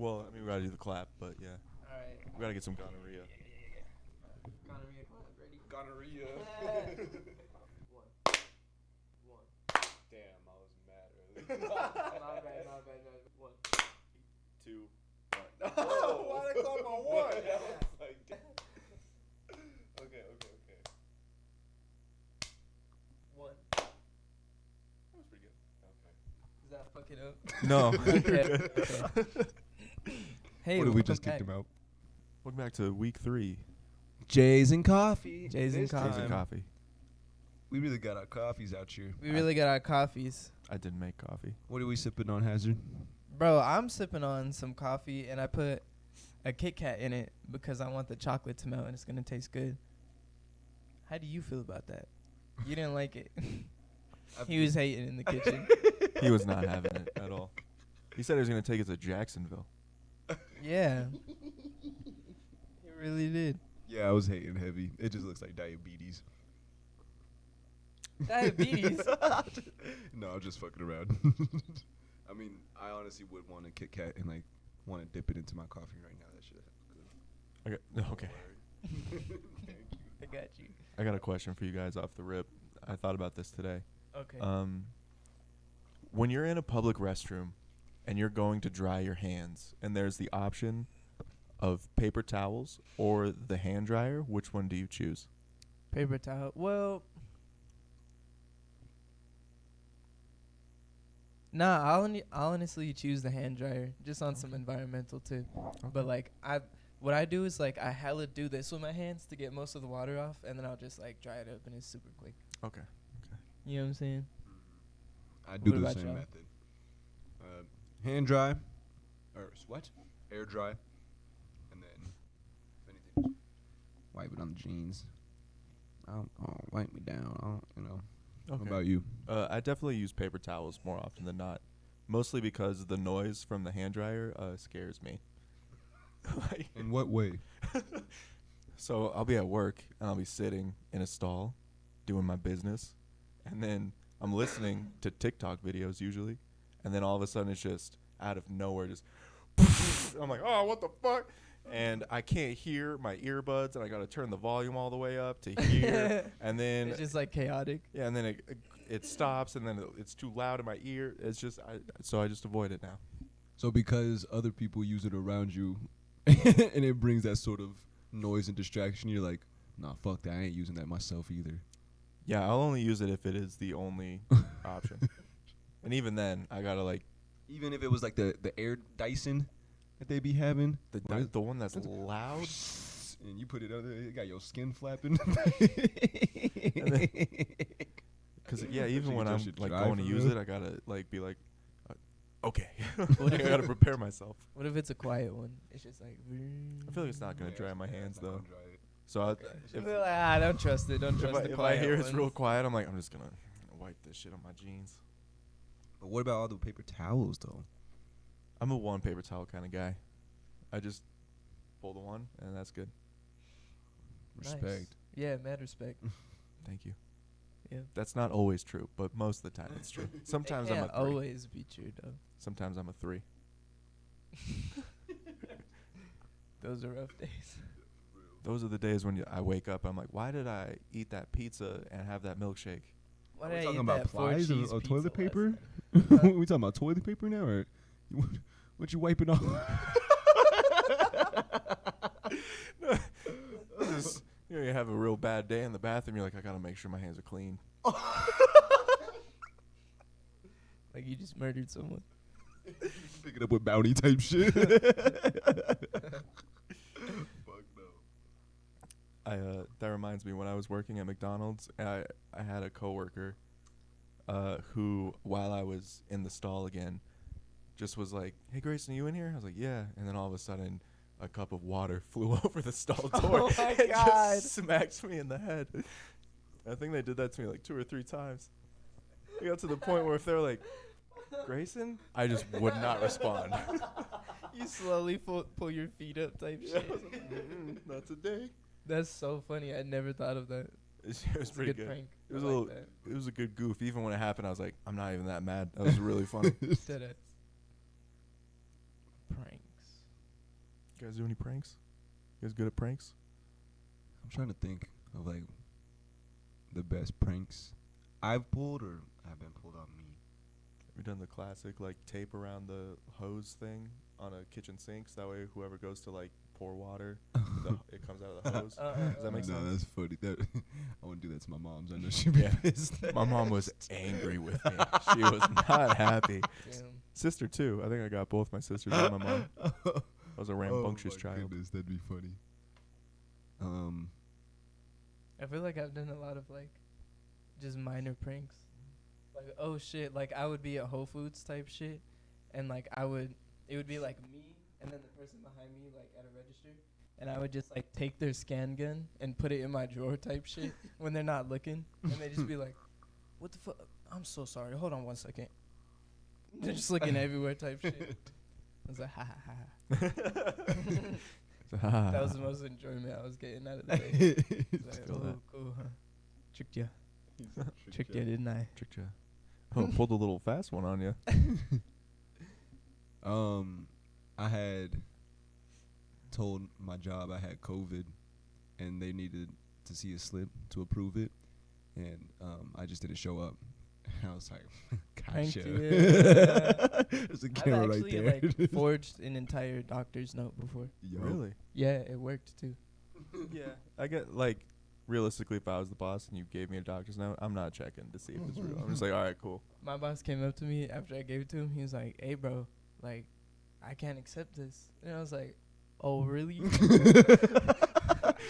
Well, I mean, we gotta do the clap, but yeah, All right. we gotta get some gonorrhea. Gonorrhea clap. Ready? Gonorrhea. One. One. Damn, I was mad early. My bad. One. 2, 1. Oh, why did I clap on one? I was like, damn. Okay. One. That was pretty good. Is that fucking up? No. Okay. Hey, What did we welcome just back. kicked him out? Welcome back to week 3. Jay's and coffee. Jay's and This coffee. Teas and time, coffee. We really got our coffees out here. We really got our coffees. I didn't make coffee. What are we sipping on, Hazard? Bro, I'm sipping on some coffee and I put a Kit Kat in it because I want the chocolate to melt and it's going to taste good. How do you feel about that? You didn't like it. He was hating in the kitchen. He was not having it at all. He said he was gonna take it to Jacksonville. Yeah. He really did. Yeah, I was hating heavy. It just looks like diabetes. Diabetes? No, I'm just fucking around. I mean, I honestly would want a Kit Kat and like want to dip it into my coffee right now. That shit. Okay. Thank you. I got you. I got a question for you guys off the rip. I thought about this today. Okay. When you're in a public restroom and you're going to dry your hands and there's the option of paper towels or the hand dryer, which one do you choose? Paper towel. Well, nah, I'll honestly choose the hand dryer just on some environmental tip. But like what I do is like I hella do this with my hands to get most of the water off and then I'll just like dry it up and it's super quick. Okay. You know what I'm saying? I do What the about same y'all? method. Hand dry, or what? Air dry, and then if anything, just wipe it on the jeans. Oh, wipe me down. What Okay. about you? I definitely use paper towels more often than not, mostly because the noise from the hand dryer scares me. Like, In what way? so I'll be at work and I'll be sitting in a stall doing my business, and then I'm listening to TikTok videos usually, and then all of a sudden it's just out of nowhere, just I'm like, oh, what the fuck? And I can't hear my earbuds, and I gotta turn the volume all the way up to hear, and then It's just like chaotic. yeah, and then it stops, and then it's too loud in my ear. It's just so I just avoid it now. So because other people use it around you, and it brings that sort of noise and distraction, you're like, nah, fuck that. I ain't using that myself either. Yeah, I'll only use it if it is the only option, and even then I gotta like Even if it was like the air Dyson that they be havhaving, the one that's loud. and you put it under, it got your skin flapping. Because yeah, even You when I'm just should like drive going to for use real. it, I gotta like be like, okay, like, I gotta prepare myself. What if it's a quiet one? It's just like. I feel like it's not gonna dry my hands though. Dry it. So if, Don't trust it. Don't trust the if I quiet hear it's ones. real quiet, I'm like, I'm just gonna wipe this shit on my jeans. But what about all the paper towels though? I'm a one paper towel kind of guy. I just pull the one, and that's good. Nice. Respect. Yeah, mad respect. Thank you. Yeah. That's not always true, but most of the time it's true. Sometimes it I'm a can't 3. always be true though. Sometimes I'm a 3. Those are rough days. Those are the days when I wake up. I'm like, why did I eat that pizza and have that milkshake? Why Are did we I talking eat about that plies or, four-cheese or pizza toilet last paper? night? We talking about toilet paper now, or what you wiping off? Just, you have a real bad day in the bathroom. You're like, I gotta make sure my hands are clean. Like you just murdered someone. Pick it up with bounty type shit. Fuck no. That reminds me, when I was working at McDonald's, I had a coworker who, while I was in the stall again, just was like, "Hey Grayson, you in here?" I was like, "Yeah," and then all of a sudden, a cup of water flew over the stall door. Oh my and God. just smacked me in the head. I think they did that to me like 2 or 3 times. It got to the point where if they're like, "Grayson," I just would not respond. You slowly pull your feet up type Yeah, shit. I was like, not today. That's so funny. I never thought of that. It was It's a pretty good good. prank. It was I a like little. that. It was a good goof. Even when it happened, I was like, I'm not even that mad. That was really funny. Deadass. Pranks. You guys do any pranks? You guys good at pranks? I'm trying to think of like the best pranks I've pulled or have been pulled on me. We've done the classic like tape around the hose thing on a kitchen sink, so that way whoever goes to like pour water, it comes out of the hose. Does that make sense? No, that's funny. That I wouldn't do that to my mom's. I know she'd be Yeah. pissed. My mom was angry with me. She was not happy. Damn. Sister too. I think I got both my sisters and my mom. I was a rambunctious oh my child. Goodness, that'd be funny. I feel like I've done a lot of like just minor pranks. Like, oh shit, like I would be at Whole Foods type shit, and like it would be like me and then the person behind me like at a register, and I would just like take their scan gun and put it in my drawer type shit when they're not looking, and they just be like, "What the fuck? I'm so sorry. Hold on 1 second." They're just looking everywhere type shit. I was like, ha ha ha. That was the most enjoyment I was getting out of the day. Like, Feel oh, that. cool, huh? Tricked ya. Tricked ya, didn't I? Tricked ya. Oh, pulled a little fast one on you. I had told my job I had COVID, and they needed to see a slip to approve it, and I just didn't show up. I was like, Pranked gotcha. you. Yeah. There's a I've camera right actually there. like forged an entire doctor's note before. Yo. Really? Yeah, it worked too. Yeah. I get like, realistically, if I was the boss and you gave me a doctor's note, I'm not checking to see if it's real. I'm just like, all right, cool. My boss came up to me after I gave it to him. He was like, "Hey, bro, like, I can't accept this." And I was like, "Oh, really?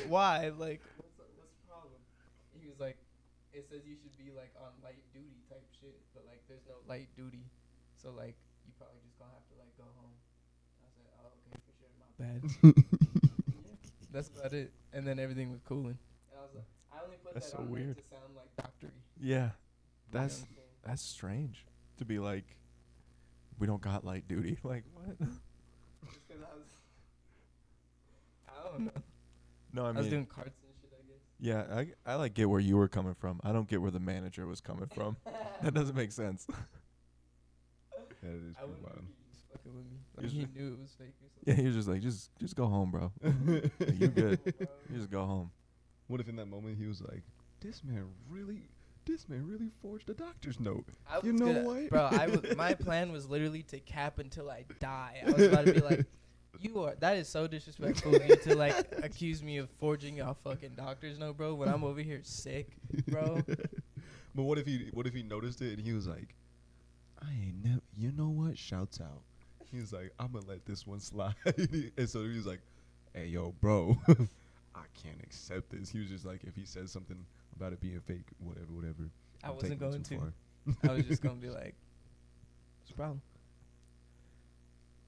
Why? Like, what's the problem?" He was like, "It says you should be like on light duty type shit, but like there's no light duty, so like you probably just gonna have to like go home." I was like, "Oh, okay, for sure, my bad." Yeah, that's about it. And then everything was cooling. And I was like, I only put That's that so on weird. there to sound like doctory. Yeah. You know That's what I'm saying? that's strange. To be like, we don't got light duty. Like, what? Just 'cause I don't know. No, I I was mean, doing carts and shit, I guess. yeah, I like get where you were coming from. I don't get where the manager was coming from. That doesn't make sense. That is I pretty wouldn't wild. think he just fucking with me. Like Just he like- knew it was fake or Yeah, something. he was just like, just go home, bro. Like, you good? You just go home. What if in that moment he was like, this man really forged a doctor's note. I was You know gonna- what? Bro, my plan was literally to cap until I die. I was about to be like, that is so disrespectful of you to like accuse me of forging a fucking doctor's note, bro, when I'm over here sick, bro. But what if he noticed it and he was like, I ain't never, you know what? Shouts out. He was like, I'm gonna let this one slide. And so he was like, hey, yo, bro, I can't accept this. He was just like, if he says something about it being fake, whatever. I I'm wasn't taking it going too to. far. I was just gonna be like, what's the problem?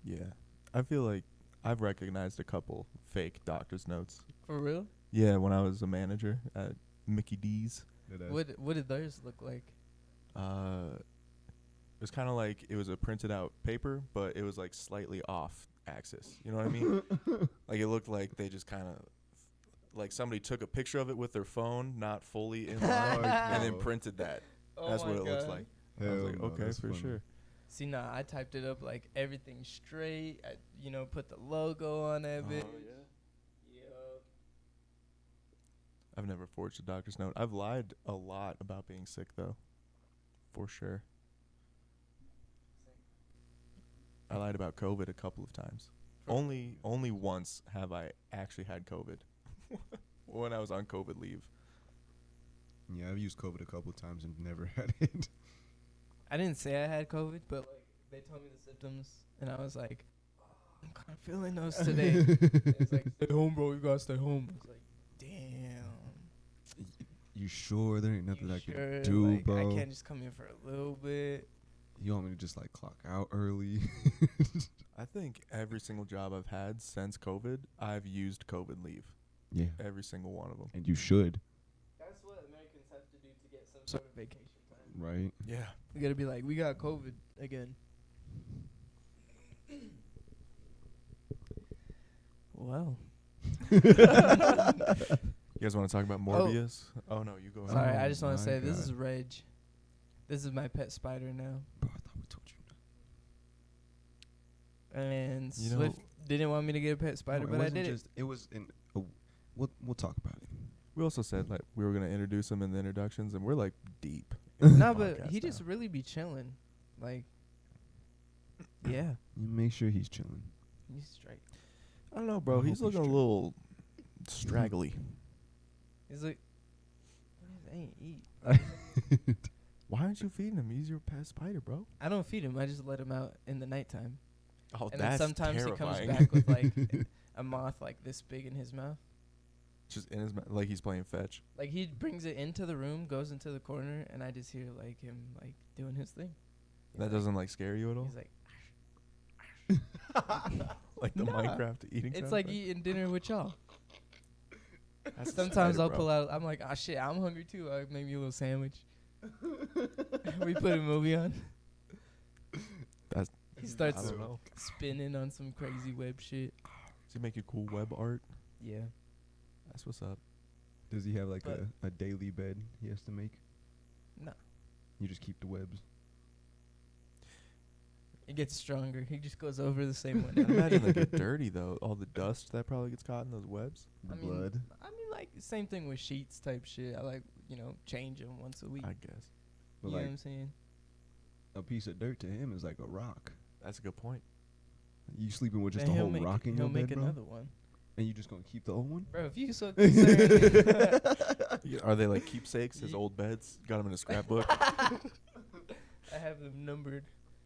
Yeah, I feel like I've recognized a couple fake doctor's notes. For real? Yeah, when I was a manager at Mickey D's. What did theirs look like? It was kind of like it was a printed out paper, but it was like slightly off axis. You know what I mean? Like it looked like they just kind of like somebody took a picture of it with their phone, not fully in line, and then no. printed that. Oh That's my what it looks God. like. I was like, okay, for sure. See, nah, I typed it up like everything straight. I, put the logo on that bitch. Yup. I've never forged a doctor's note. I've lied a lot about being sick though, for sure. I lied about COVID a couple of times. Only once have I actually had COVID. When I was on COVID leave. Yeah, I've used COVID a couple of times and never had it. I didn't say I had COVID, but like they told me the symptoms, and I was like, I'm kind of feeling those today. And it's like, stay home, bro. You gotta stay home. I was like, damn. You sure there ain't nothing You I sure? can do, Like, bro? I can't just come in for a little bit. You want me to just like clock out early? I think every single job I've had since COVID, I've used COVID leave. Yeah. Every single one of them. And you should, That's what Americans have to do to get some sort of vacation time. right? Yeah. We gotta be like, we got COVID again. Well, You guys want to talk about Morbius? Oh, no, you go ahead. sorry, Oh I just want my to say this God. is Reg. This is my pet spider now. Bro, I thought we told And You know- Swift didn't want me to get a pet spider, No, but I wasn't did it. just- It was in. We'll talk about it. We also said like we were gonna introduce him in the introductions, and we're like deep. Nah, but podcast he now. just really be chilling. Like, yeah, You make sure he's chilling. he's straight. I don't know, bro. I He's hope he's looking a straight. little straggly. He's like, I ain't eat. Why aren't you feeding him? He's your pet spider, bro. I don't feed him. I just let him out in the nighttime. Oh, And then that's sometimes terrifying. he comes back with like a moth like this big in his mouth. Just in his mouth, like he's playing fetch. Like he brings it into the room, goes into the corner, and I just hear like him like doing his thing. He's That like- doesn't like scare you at all. He's like, Like the Nah. Minecraft eating. it's sound like effect? eating dinner with y'all. That's a Sometimes spider, I'll bro. pull out. I'm like, ah, shit, I'm hungry too. I'll make me a little sandwich. We put a movie on. That's- He I starts don't know. spinning on some crazy web shit. Does he make you cool web art? Yeah. That's what's up. Does he have like But- a daily bed he has to make? No. You just keep the webs. It gets stronger. He just goes over the same one. I imagine they get dirty though. All the dust that probably gets caught in those webs. The I mean, blood. I mean, like, same thing with sheets type shit. I like, change them once a week. I guess But You know like what I'm saying? a piece of dirt to him is like a rock. that's a good point. You sleeping with just And a he'll whole make, rock in he'll your make bed, bro? another one. And you just gonna keep the old one? Bro, if you so concerned. Are they like keepsakes? His Ye- old beds? Got him in a scrapbook. I have them numbered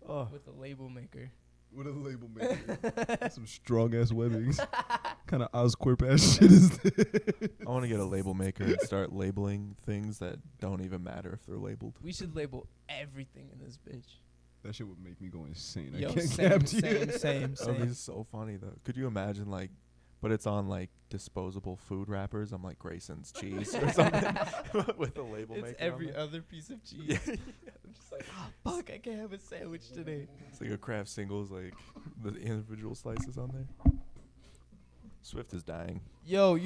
Oh, with a label maker. With a label maker. Some strong ass webbings. Kind of Oscorp ass shit is this? I want to get a label maker and start labeling things that don't even matter if they're labeled. We should label everything in this bitch. That shit would make me go insane. Yo, I can't same, cap to you. same. That would be so funny though. Could you imagine like, but it's on like disposable food wrappers. I'm like Grayson's cheese or something with a label It's maker. every on there. other piece of cheese. Yeah. I'm just like, oh, fuck, I can't have a sandwich today. It's like a Kraft singles, like the individual slices on there. Swift is dying. Yo.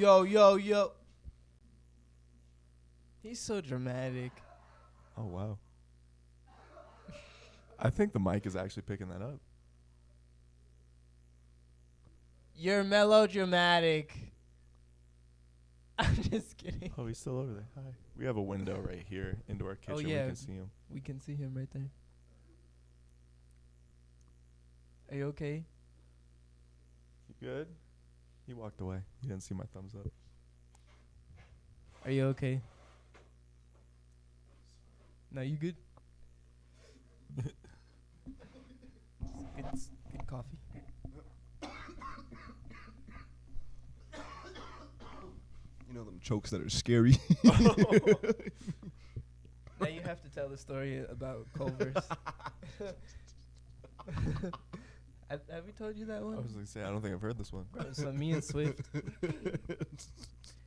He's so dramatic. Oh wow. I think the mic is actually picking that up. You're melodramatic. I'm just kidding. Oh, he's still over there. Hi. We have a window right here into our kitchen. yeah. We can see him. We can see him right there. Are you okay? You good? He walked away. He didn't see my thumbs up. Are you okay? No, you good? Good coffee. You know them chokes that are scary. Now you have to tell the story about Culver's. Have we told you that I one? was gonna say I don't think I've heard this one. Bro, so me and Swift,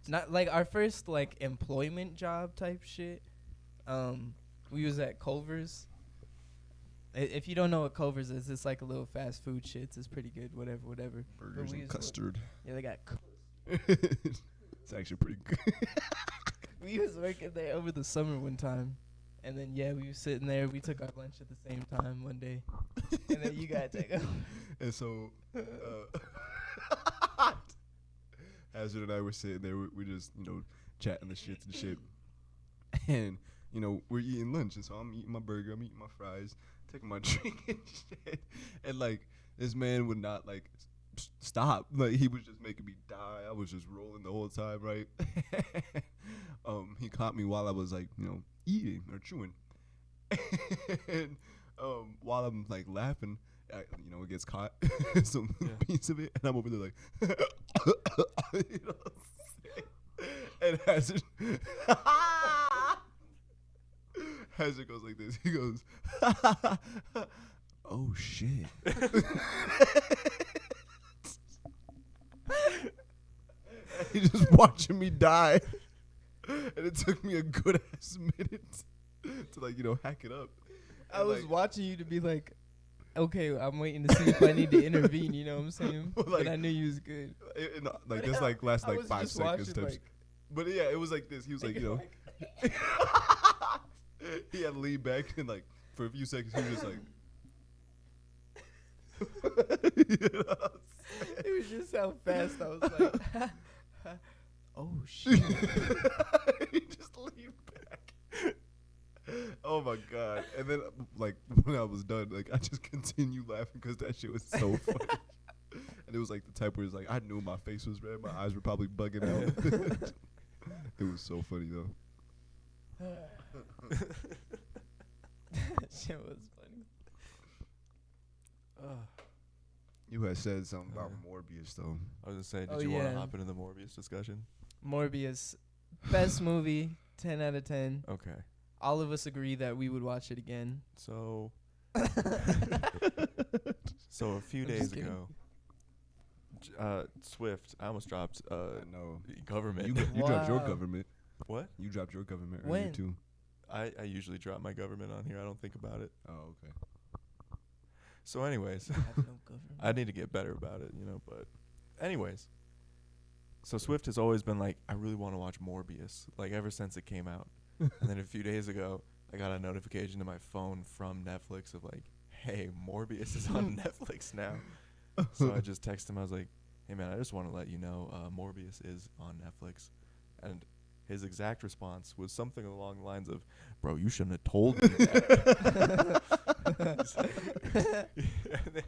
not like our first like employment job type shit. We was at Culver's. If you don't know what Culver's is, it's like a little fast food shit. It's pretty good. Whatever. Burgers we and used to- custard. Yeah, they got. It's actually pretty good. We was working there over the summer one time, and then we were sitting there. We took our lunch at the same time one day, and then you gotta take over. And so, Hazard and I were sitting there. We're just, chatting the shits and shit. And, we're eating lunch. And so I'm eating my burger. I'm eating my fries. Taking my drink and shit. And, this man would not, stop. He was just making me die. I was just rolling the whole time, right? He caught me while I was, eating or chewing. And while I'm, laughing, it gets caught, some piece of it, and I'm over there and Hazard goes like this. He goes, oh shit. He's just watching me die, and it took me a good ass minute to hack it up. I was watching you to be like, okay, I'm waiting to see if I need to intervene. You know what I'm saying? But I knew you was good. This lasted I was 5 just seconds. watching, Types. But yeah, it was like this. He was like, he had to lean back and for a few seconds he was just You know what I'm saying? It was just how fast I was like, oh shit. He just leaned back. Oh my god! And then, like, when I was done, like, I just continued laughing because that shit was so funny. And it was like the type where it's like I knew my face was red, my eyes were probably bugging out. It was so funny though. That shit was funny. You had said something about Morbius though. I was gonna say, did Oh, you want to yeah. hop into the Morbius discussion? Morbius, best movie, 10 out of 10. Okay. All of us agree that we would watch it again. So, so a few I'm days just kidding. ago, Swift. I almost dropped No, government. you dropped your Wow. government. What? You dropped your government earlier When? too. I usually drop my government on here. I don't think about it. Oh, okay. So, anyways, I have no government. I need to get better about it, But, anyways, so Swift has always been like, I really want to watch Morbius, like ever since it came out. And then a few days ago, I got a notification to my phone from Netflix of like, hey, Morbius is on Netflix now. So I just texted him. I was like, hey man, I just want to let you know Morbius is on Netflix. And his exact response was something along the lines of, bro, you shouldn't have told me that. And then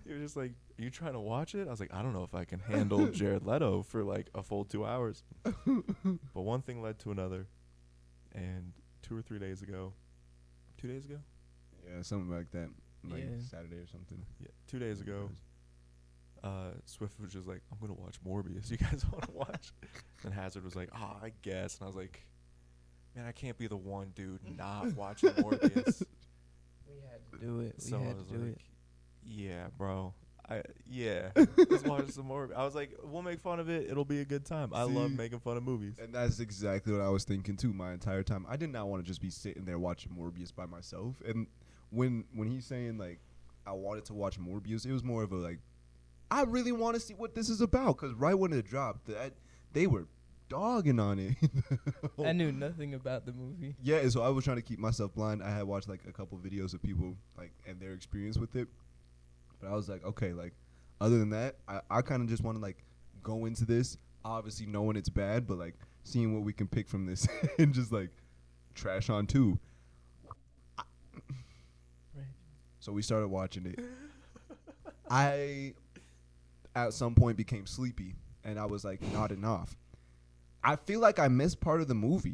he was just like, are you trying to watch it? I was like, I don't know if I can handle Jared Leto for like a full 2 hours. But one thing led to another. And 2 or 3 days ago, 2 days ago? Yeah, something like that. Like Yeah. Saturday or something. Yeah, 2 days ago, Swift was just like, I'm going to watch Morbius. You guys want to watch? And Hazard was like, I guess. And I was like, man, I can't be the one dude not watching Morbius. We had to do it. So We I had was to do like, it. yeah, bro. Let's watch some more. I was like, we'll make fun of it. It'll be a good time. I love See? making fun of movies. And that's exactly what I was thinking too my entire time. I did not want to just be sitting there watching Morbius by myself. And when he's saying like I wanted to watch Morbius, it was more of a like I really want to see what this is about because right when it dropped, they were dogging on it. I knew nothing about the movie. Yeah, and so I was trying to keep myself blind. I had watched like a couple videos of people like and their experience with it. But I was like, okay, like other than that, I kind of just want to like go into this, obviously knowing it's bad, but like seeing what we can pick from this and just like trash on too. Right. So we started watching it. I at some point became sleepy and I was like nodding off. I feel like I missed part of the movie.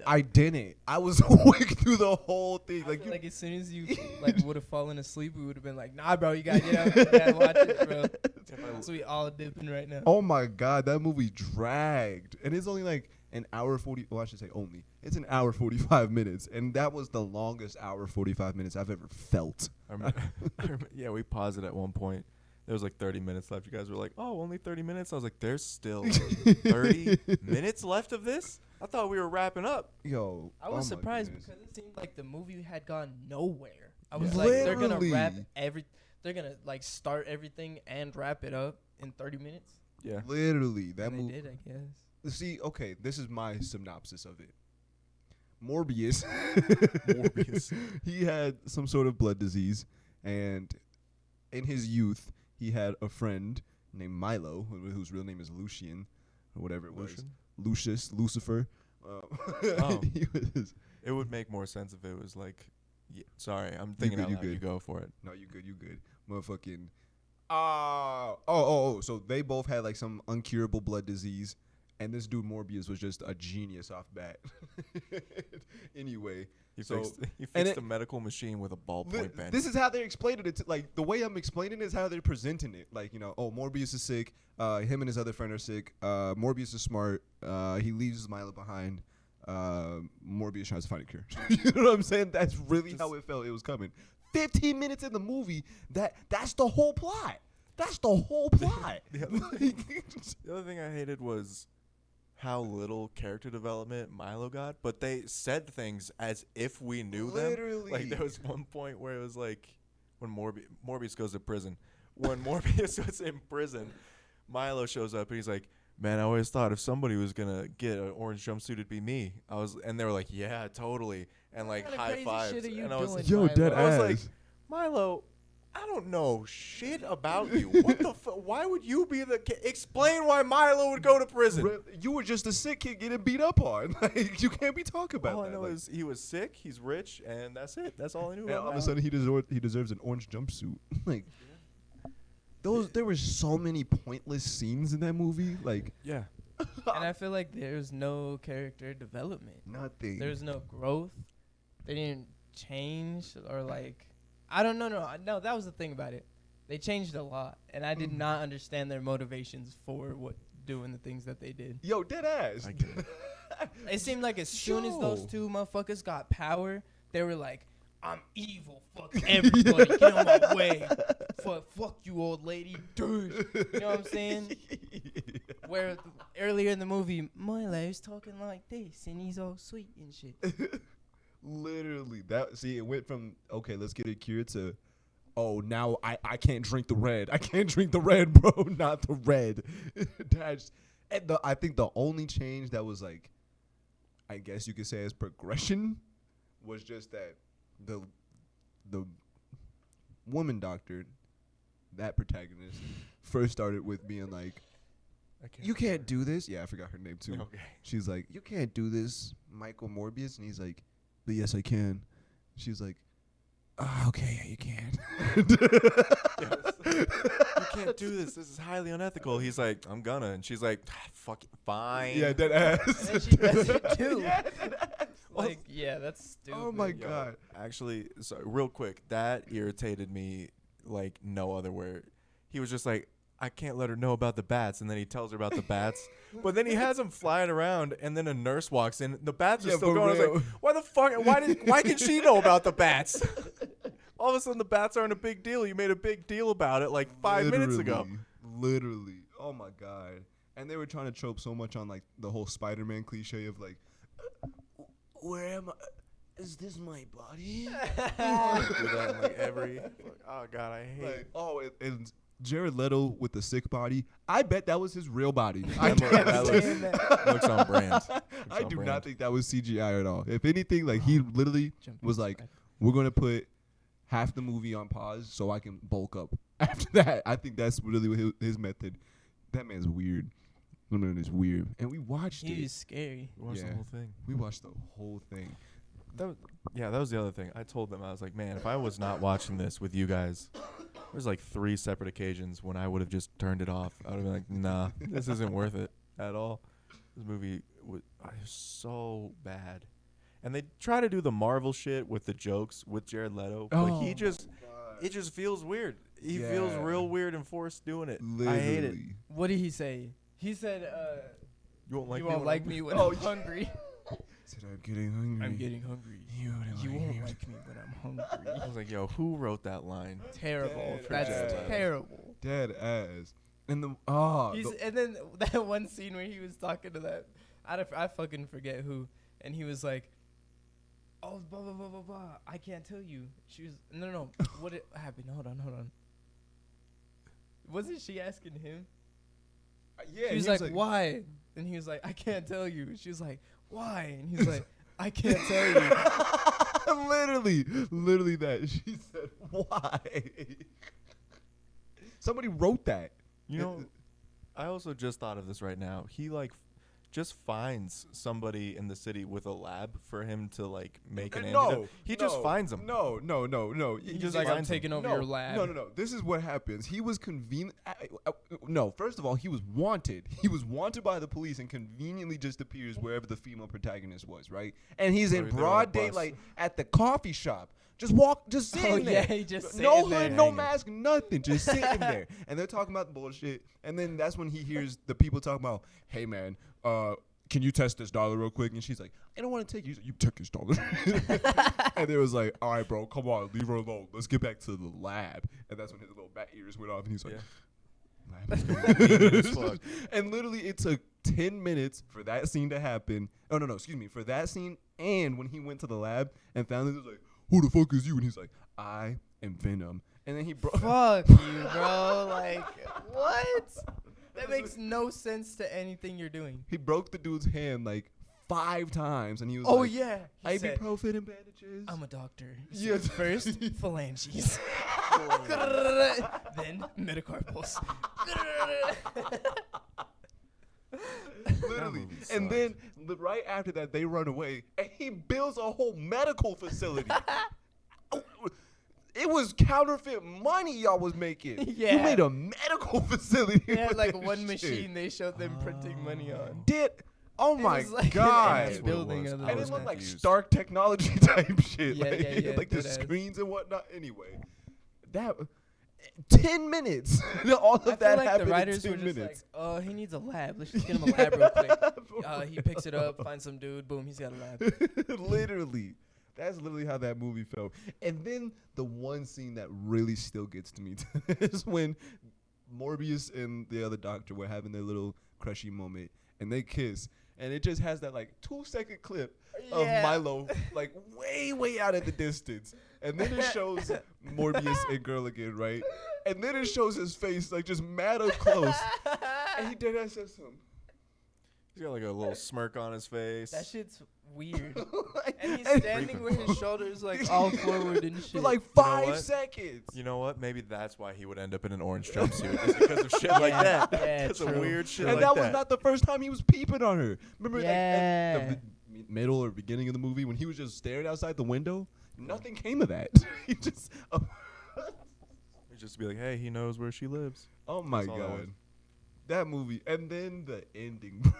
I didn't. I was awake through the whole thing. Like, like as soon as you like would have fallen asleep, we would have been like, nah, bro, you gotta get up, you gotta watch it, bro. So we all dipping right now. Oh my god, that movie dragged, and it's only like an hour 40. Well, I should say only. It's an hour 45 minutes, and that was the longest hour 45 minutes I've ever felt. I remember, yeah, we paused it at one point. There was like 30 minutes left. You guys were like, oh, only 30 minutes? I was like, there's still 30 minutes left of this? I thought we were wrapping up. Yo, I was oh my surprised goodness. because it seemed like the movie had gone nowhere. I was Yeah. like, they're gonna wrap Literally. they're gonna like start everything and wrap it up in 30 minutes. Yeah. Literally, that And they movie. did, I guess. See, okay, this is my synopsis of it. Morbius. Morbius. He had some sort of blood disease, and in his youth, he had a friend named Milo, whose real name is Lucian, or whatever it was. Lucian? Lucius, Lucifer. Oh. He was. It would make more sense if it was like, sorry, I'm thinking good, out you loud. good. You go for it. No, you good. Motherfucking. Oh. So they both had like some uncurable blood disease, and this dude Morbius was just a genius off bat. Anyway, He so fixed a medical machine with a ballpoint pen. this is how they're explaining it. Like the way I'm explaining it is how they're presenting it. Like Morbius is sick. Him and his other friend are sick. Morbius is smart. He leaves Milo behind. Morbius tries to find a cure. You know what I'm saying? That's really how it felt. It was coming. 15 minutes in the movie. That's the whole plot. That's the whole plot. The other thing I hated was how little character development Milo got, but they said things as if we knew Literally. them. Like there was one point where it was like when Morbius goes to prison. When Morbius was in prison, Milo shows up and he's like, man, I always thought if somebody was gonna get an orange jumpsuit, it'd be me. And they were like, yeah, totally, and like What kind of high crazy fives. shit are you And I was doing, like, Yo, Milo? dead I was ass. like, Milo, I don't know shit about you. What the why would you be the explain why Milo would go to prison? You were just a sick kid getting beat up on. Like, you can't be talking about All that. I know Like, is he was sick, he's rich, and that's it. That's all I knew and about all of a Milo. sudden he deserves an orange jumpsuit. Like, there were so many pointless scenes in that movie. Like, Yeah. And I feel like there's no character development. nothing. There's no growth. They didn't change or like, I don't know. No, that was the thing about it. They changed a lot, and I did not understand their motivations for doing the things that they did. Yo, dead ass. I get it. It seemed like as soon as those Yo. two motherfuckers got power, they were like, I'm evil. Fuck everybody. Get on my way. Fuck you, old lady. Douche. You know what I'm saying? Where earlier in the movie, Milo's talking like this, and he's all sweet and shit. Literally, it went from, okay, let's get it cured, to, oh, now I can't drink the red. I can't drink the red, bro. Not the red. I think the only change that was like, I guess you could say as progression, was just that the woman doctor, that protagonist, first started with being like, you can't do this. Yeah, I forgot her name too. Okay. She's like, you can't do this, Michael Morbius. And he's like, but yes, I can. She's like, okay, yeah, you can. You can't do this. This is highly unethical. He's like, I'm gonna. And she's like, fuck it, fine. Yeah, dead ass. And then she does it too. Yeah, dead ass. Like, yeah, that's stupid. Oh my Yo, God. Actually, so real quick, that irritated me like no other word. He was just like, I can't let her know about the bats, and then he tells her about the bats. But then he has them flying around, and then a nurse walks in. The bats are Yeah, still for going. I was real. like, why the fuck? Why can she know about the bats? All of a sudden, the bats aren't a big deal. You made a big deal about it like 5 minutes ago. Literally. Oh my God. And they were trying to trope so much on like the whole Spider-Man cliche of like, where am I? Is this my body? Do that in, like every. Oh God, I hate. Like, oh, and Jared Leto with the sick body. I bet that was his real body. That looks on brand. I do not think that was CGI at all. If anything, like he literally was like, we're gonna put half the movie on pause so I can bulk up after that. I think that's really what his method. That man's weird. That man is weird. And we watched it. He's scary. Watch the Yeah. whole thing. We watched the whole thing. That was the other thing. I told them, I was like, man, if I was not watching this with you guys, there's like 3 separate occasions when I would have just turned it off. I would have been like, nah, this isn't worth it at all. This movie was so bad. And they try to do the Marvel shit with the jokes with Jared Leto, but it just feels weird. He feels Yeah. real weird and forced doing it. Literally. I hate it. What did he say? He said, You won't like you me won't when like I'm- me when Oh, I'm hungry. Said I'm getting hungry. I'm getting hungry. You You won't like me when I'm hungry. I was like, yo, who wrote that line? Terrible. Dead That's ass. terrible. Dead ass. And the And then that one scene where he was talking to that, I fucking forget who, and he was like, oh, blah, blah, blah, blah, blah. I can't tell you. She was, no. What happened? Hold on. Wasn't she asking him? yeah, She was he like, why? And he was like, I can't tell you. She was like, why? And he's like, I can't tell you. literally that. She said, why? Somebody wrote that. You know, I also just thought of this right now. He like just finds somebody in the city with a lab for him to like make an antidote. He just finds them. No. He He's just like, I'm finds 'em. taking over your lab. No. This is what happens. He was convenient. No, first of all, he was wanted. He was wanted by the police and conveniently just appears wherever the female protagonist was, right? And he's in They're on a broad bus. daylight at the coffee shop. Just sitting Oh, there. yeah, he just no sitting there hood, no hanging. mask, nothing. Just sitting there. And they're talking about the bullshit. And then that's when he hears the people talking about, hey, man, can you test this dollar real quick? And she's like, I don't want to take you. You took this dollar. And they was like, all right, bro, come on, leave her alone. Let's get back to the lab. And that's when his little bat ears went off. And he's like, Fuck. and literally it took 10 minutes for that scene to happen. Oh, no, excuse me. For that scene and when he went to the lab and found it, he was like, who the fuck is you? And he's like, I am Venom. And then he broke. Fuck you, bro. Like, what? That makes no sense to anything you're doing. He broke the dude's hand like 5 times, and he was Oh like, yeah. He said, ibuprofen and bandages. I'm a doctor. He Yeah. said, first, phalanges. Then metacarpals. Literally. movie And sucked. then right after that, they run away, and he builds a whole medical facility. It was counterfeit money y'all was making. You Yeah. made a medical facility. They had with like this one shit. machine they showed them printing money on. Did oh It my was like an god. empty building of And I it was looked like confused. Stark technology type shit. Yeah, like, yeah, yeah, like the deadass. screens and whatnot. Anyway, that 10 minutes. All of I feel that like happened the writers in were 10 just minutes. like, oh, he needs a lab. Let's just get him a lab real quick. He picks it up, finds some dude, boom, he's got a lab. Literally. That's literally how that movie felt. And then the one scene that really still gets to me is when Morbius and the other doctor were having their little crushy moment, and they kiss, and it just has that like 2-second clip of Yeah. Milo like way out in the distance, and then it shows Morbius and girl again, right? And then it shows his face like just mad up close, and he dead ass says something. He's got like a little smirk on his face. That shit's weird. Like, And he's and standing with his shoulders like all forward and for shit. like You know 5 what? seconds. You know what? Maybe that's why he would end up in an orange jumpsuit. Is because of shit like that. Yeah, Because of true. weird shit And like that that. was not the first time he was peeping on her. Remember like, at Yeah. the middle or beginning of the movie when he was just staring outside the window? Nothing came of that. He just, He'd just be like, hey, he knows where she lives. oh my That's all that was. god, that movie, and then the ending.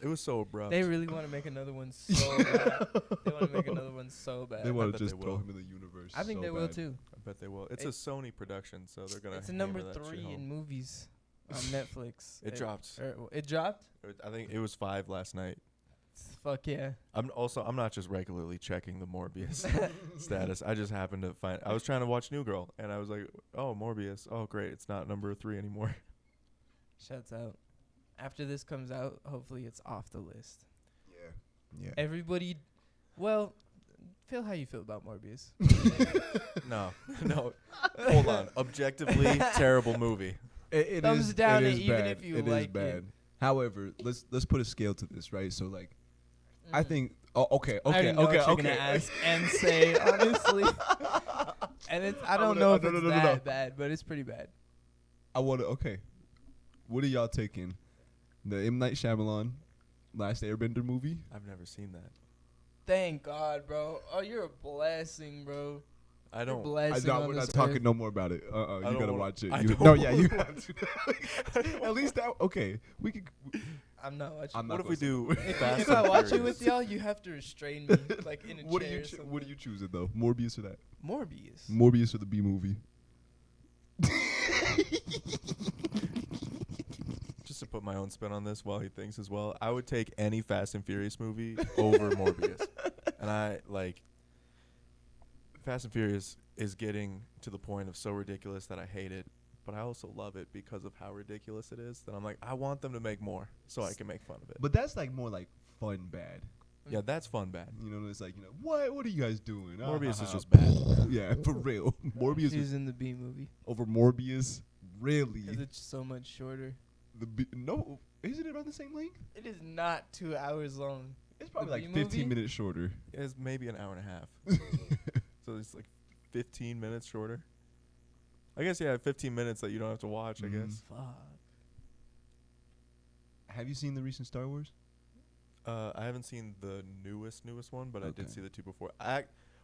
It was so abrupt. They really want to make another one so bad. They want to make another one so bad. They want bet to just they throw will. him in the universe. I think so they will bad. too. I bet they will. It's a Sony production, so they're gonna. It's a number hammer that shit 3 home. in movies on Netflix. It dropped. It dropped? I think it was 5 last night. Fuck yeah. I'm not just regularly checking the Morbius status. I just happened to find. I was trying to watch New Girl, and I was like, oh, Morbius. Oh, great. It's not number 3 anymore. Shouts out. After this comes out, hopefully it's off the list. Yeah. Everybody, well, feel how you feel about Morbius. No. Hold on. Objectively, terrible movie. It Thumbs is- down it it is even bad. if you It is like it. bad. However, let's put a scale to this, right? So like, I think. Oh, okay. I already know what you're gonna ask and say, honestly. And it's, I don't know if it's that bad, but it's pretty bad. I want to. Okay. What are y'all taking? The M. Night Shyamalan Last Airbender movie? I've never seen that. Thank God, bro. Oh, you're a blessing, bro. I don't. You're blessing on We're this not talking earth. no more about it. I You don't gotta wanna- watch it. I You, don't no, yeah, you wanna have to. At least that. Okay, we could. I'm not watching. I'm not What if we gonna do? If, Fast if I and watch it Furious? with y'all, you have to restrain me, like in a What are chair. you? or something. What are you choosing though? Morbius or that? Morbius. Morbius or the B movie? Just to put my own spin on this while he thinks as well, I would take any Fast and Furious movie over Morbius. And I like Fast and Furious is getting to the point of so ridiculous that I hate it, but I also love it because of how ridiculous it is that I'm like, I want them to make more so I can make fun of it. But that's like more like fun bad. Yeah, that's fun bad. You know, it's like, you know, what are you guys doing? Morbius is Ah, just bad. Yeah, for real. Morbius is Choosing the B movie over Morbius. Really? because it's so much shorter. No, isn't it around the same length? It is not 2 hours long. It's probably The like B 15 movie? minutes shorter. It's maybe an hour and a half. So it's like 15 minutes shorter. I guess, yeah, 15 minutes that you don't have to watch, I Mhm. guess. Fuck. Have you seen the recent Star Wars? I haven't seen the newest one, but I Okay. did see the 2 before.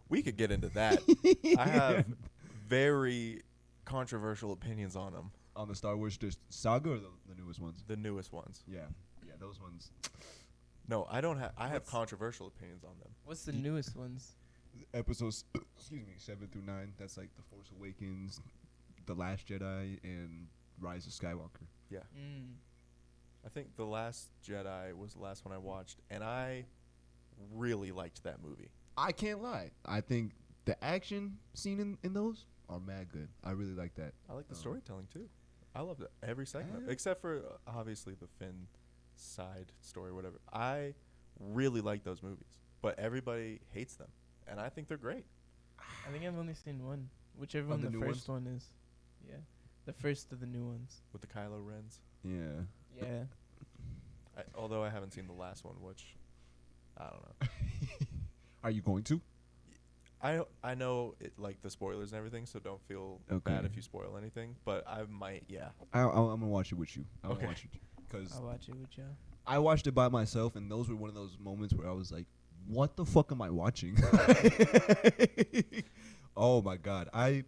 We could get into that. I have very controversial opinions on them. On the Star Wars just saga or the newest ones? The newest ones. Yeah, those ones. No, I don't have. I have What's- controversial opinions on them. What's the newest ones? Episodes, 7 through 9. That's like The Force Awakens, The Last Jedi, and Rise of Skywalker. Yeah, Mm. I think The Last Jedi was the last one I watched, and I really liked that movie. I can't lie. I think the action scene in those are mad good. I really like that. I like the Oh. storytelling too. I loved it every second, of it, Yeah. except for obviously the Finn side story, whatever. I really like those movies, but everybody hates them, and I think they're great. I think I've only seen one. Whichever Of one the the new first one is. Yeah. The first of the new ones. With the Kylo Rens. Yeah. Yeah. Although I haven't seen the last one, which I don't know. Are you going to? I know it, like the spoilers and everything, so don't feel Okay. bad if you spoil anything. But I might, yeah. I'm gonna watch it with you. Okay. Because I'll watch it with you. I watched it by myself, and those were one of those moments where I was like, "What the fuck am I watching?" Oh my god, I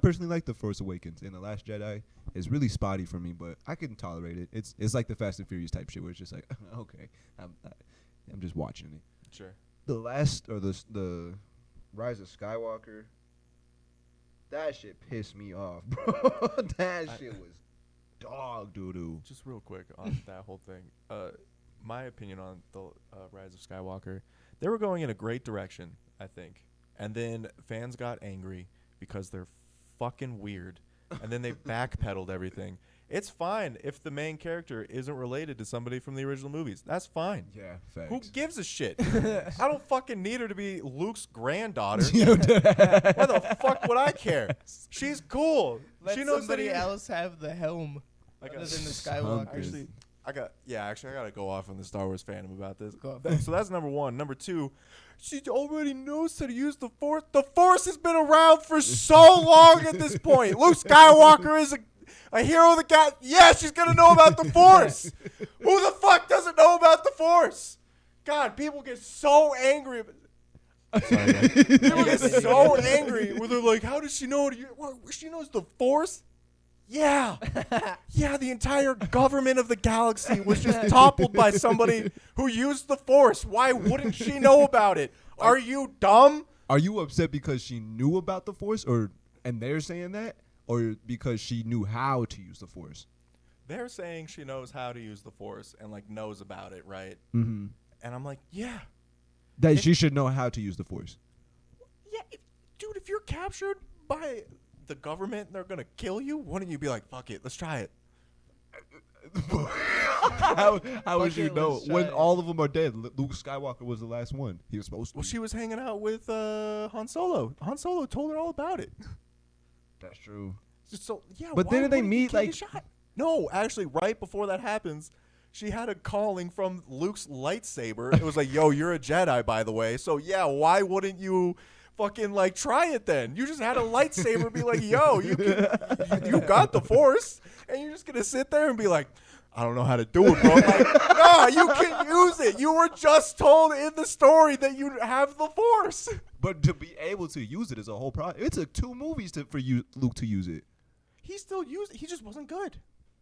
personally like The Force Awakens, and The Last Jedi is really spotty for me, but I can tolerate it. It's like the Fast and Furious type shit where it's just like, okay, I'm just watching it. Sure. The Rise of Skywalker, that shit pissed me off, bro. That shit was dog doo doo. Just real quick on that whole thing. My opinion on the Rise of Skywalker, they were going in a great direction, I think. And then fans got angry because they're fucking weird. And then they backpedaled everything. It's fine if the main character isn't related to somebody from the original movies. That's fine. Yeah, facts. Who gives a shit? I don't fucking need her to be Luke's granddaughter. Why the fuck would I care? She's cool. Let she knows somebody that else have the helm. Like Other than the Skywalker. Actually, I gotta go off on the Star Wars fandom about this. Go off. So that's number one. Number two, she already knows how to use the Force. The Force has been around for so long at this point. Luke Skywalker is a hero that got. Yeah, she's gonna know about the Force. Who the fuck doesn't know about the Force? God, people get so angry. Sorry, man. People get so angry where they're like, "How does she know? She knows the Force." Yeah. Yeah, the entire government of the galaxy was just toppled by somebody who used the Force. Why wouldn't she know about it? Are you dumb? Are you upset because she knew about the Force, and they're saying that, or because she knew how to use the Force? They're saying she knows how to use the Force and like knows about it, right? Mm-hmm. And I'm like, yeah. That she should know how to use the Force. Yeah, dude, if you're captured by the government and they're going to kill you, wouldn't you be like, fuck it, let's try it? How would Fuck you it, know let's when try it. all of them are dead? Luke Skywalker was the last one. He was supposed to. Well, be. she was hanging out with Han Solo. Han Solo told her all about it. That's true. So yeah, But why didn't they wouldn't you meet, get like- shot? No, actually, right before that happens, she had a calling from Luke's lightsaber. It was like, "Yo, you're a Jedi, by the way." So yeah, why wouldn't you fucking like try it then? You just had a lightsaber. Be like, "Yo, you got the Force," and you're just gonna sit there and be like, "I don't know how to do it, bro." Like, nah, you can use it. You were just told in the story that you have the Force. But to be able to use it is a whole problem. It took 2 movies for Luke to use it. He still used it. He just wasn't good.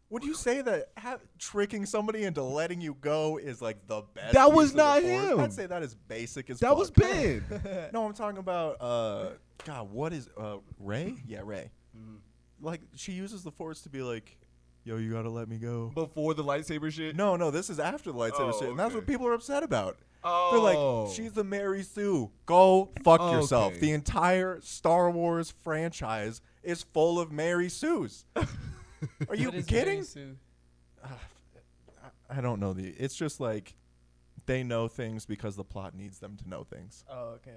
Would you say that tricking somebody into letting you go is like the best? That was use of the not Force? him. I'd say that is basic as That fuck. was Ben. No, I'm talking about God, what is Rey? Yeah, Rey. Like she uses the Force to be like, "Yo, you gotta let me go." Before the lightsaber shit. No, this is after the lightsaber Oh, shit, and that's okay. what people are upset about. Oh. They're like, "She's the Mary Sue. Go fuck yourself." Okay. The entire Star Wars franchise is full of Mary Sues. Are you What is kidding? Mary Sue? I don't know it's just like they know things because the plot needs them to know things. Oh, okay.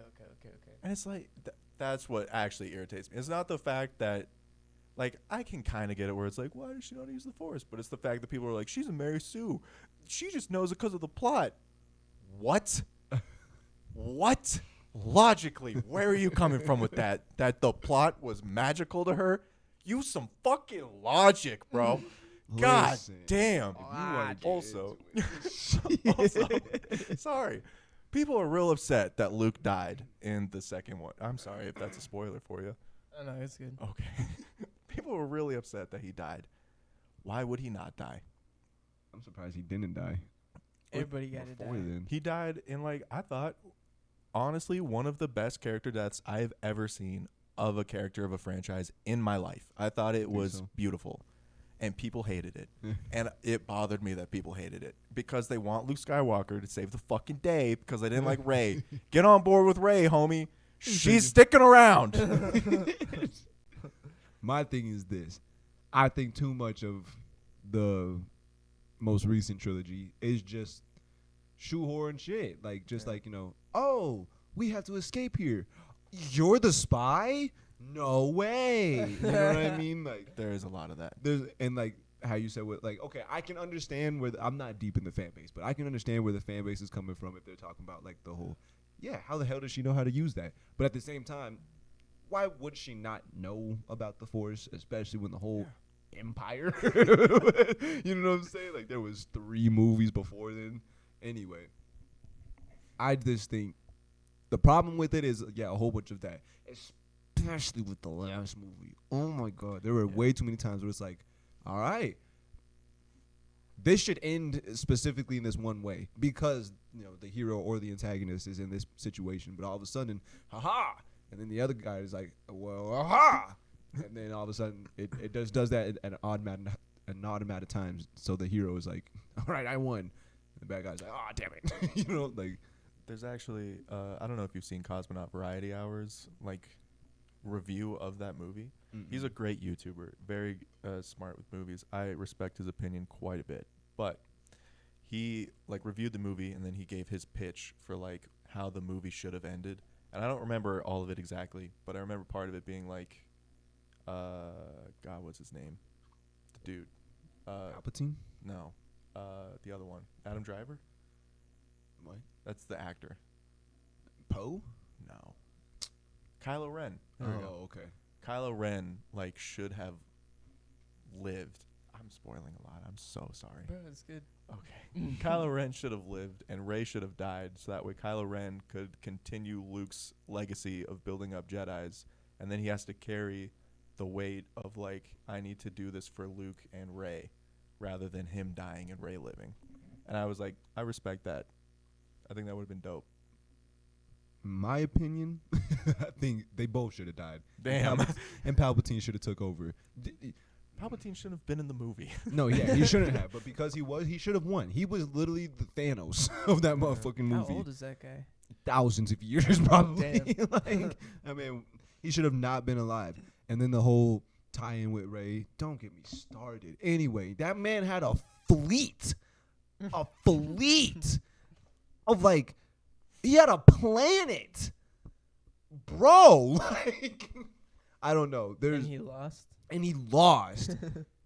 And it's like that's what actually irritates me. It's not the fact that like I can kind of get it where it's like, why does she not use the Force? But it's the fact that people are like, she's a Mary Sue. She just knows it because of the plot. What? What? Logically, where are you coming from with that? That the plot was magical to her? Use some fucking logic, bro. God Listen, damn. if you wanna get Also, into sorry. People are real upset that Luke died in the second one. I'm sorry if that's a spoiler for you. Oh, no, it's good. Okay. People were really upset that he died. Why would he not die? I'm surprised he didn't die. Everybody got to Before die. then. He died in like I thought honestly one of the best character deaths I've ever seen of a character of a franchise in my life. I thought it was so? beautiful. And people hated it. And it bothered me that people hated it because they want Luke Skywalker to save the fucking day because they didn't like Rey. Get on board with Rey, homie. She's sticking around. My thing is this. I think too much of the most recent trilogy is just shoehorn shit. Like, just like, oh, we have to escape here. You're the spy? No way. You know what I mean? Like, There is a lot of that. there's, and like, how you said with like, okay, I can understand where I'm not deep in the fan base, but I can understand where the fan base is coming from if they're talking about like the whole, how the hell does she know how to use that? But at the same time, why would she not know about the Force, especially when the whole empire, you know what I'm saying? Like there was 3 movies before then. Anyway, I just think the problem with it is a whole bunch of that, especially with the last movie. Oh my God, there were way too many times where it's like, all right, this should end specifically in this one way because the hero or the antagonist is in this situation, but all of a sudden, haha, and then the other guy is like, well, aha, and then all of a sudden it does that at an odd amount of times. So the hero is like, all right, I won. And the bad guy's like, oh, damn it, like. There's actually, I don't know if you've seen Cosmonaut Variety Hours, like, review of that movie. He's a great YouTuber, very smart with movies. I respect his opinion quite a bit. But he, like, reviewed the movie, and then he gave his pitch for, like, how the movie should have ended. And I don't remember all of it exactly, but I remember part of it being, like, God, what's his name? The dude. Palpatine? No. The other one. Adam Driver? What? That's the actor. Poe? No. Kylo Ren. There we go. Okay. Kylo Ren, like, should have lived. I'm spoiling a lot. I'm so sorry. Bro, it's good. Okay. Kylo Ren should have lived, and Rey should have died, so that way Kylo Ren could continue Luke's legacy of building up Jedis, and then he has to carry the weight of, like, I need to do this for Luke and Rey, rather than him dying and Rey living. And I was like, I respect that. I think that would have been dope. My opinion, I think they both should have died. Damn. And Palpatine should have took over. Palpatine shouldn't have been in the movie. No, he shouldn't have. But because he should have won. He was literally the Thanos of that motherfucking movie. How old is that guy? Thousands of years, probably. Damn. Like, I mean, he should have not been alive. And then the whole tie-in with Rey, don't get me started. Anyway, that man had a fleet. A fleet. Of like, he had a planet, bro. Like, I don't know. And he lost.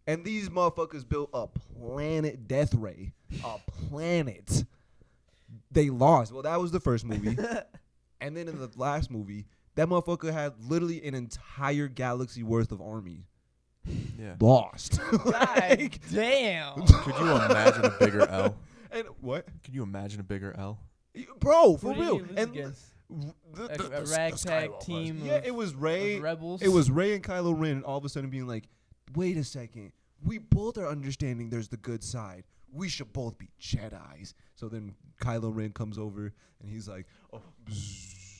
And these motherfuckers built a planet, Death Ray, a planet. They lost. Well, that was the first movie, and then in the last movie, that motherfucker had literally an entire galaxy worth of army. Yeah. Lost. God damn. Could you imagine a bigger L? And what? Could you imagine a bigger L? Bro, for Who did he real. lose And against? the A ragtag team. Yeah, it was Rey. Rebels. It was Rey and Kylo Ren all of a sudden being like, wait a second. We both are understanding there's the good side. We should both be Jedis. So then Kylo Ren comes over and he's like, oh, he's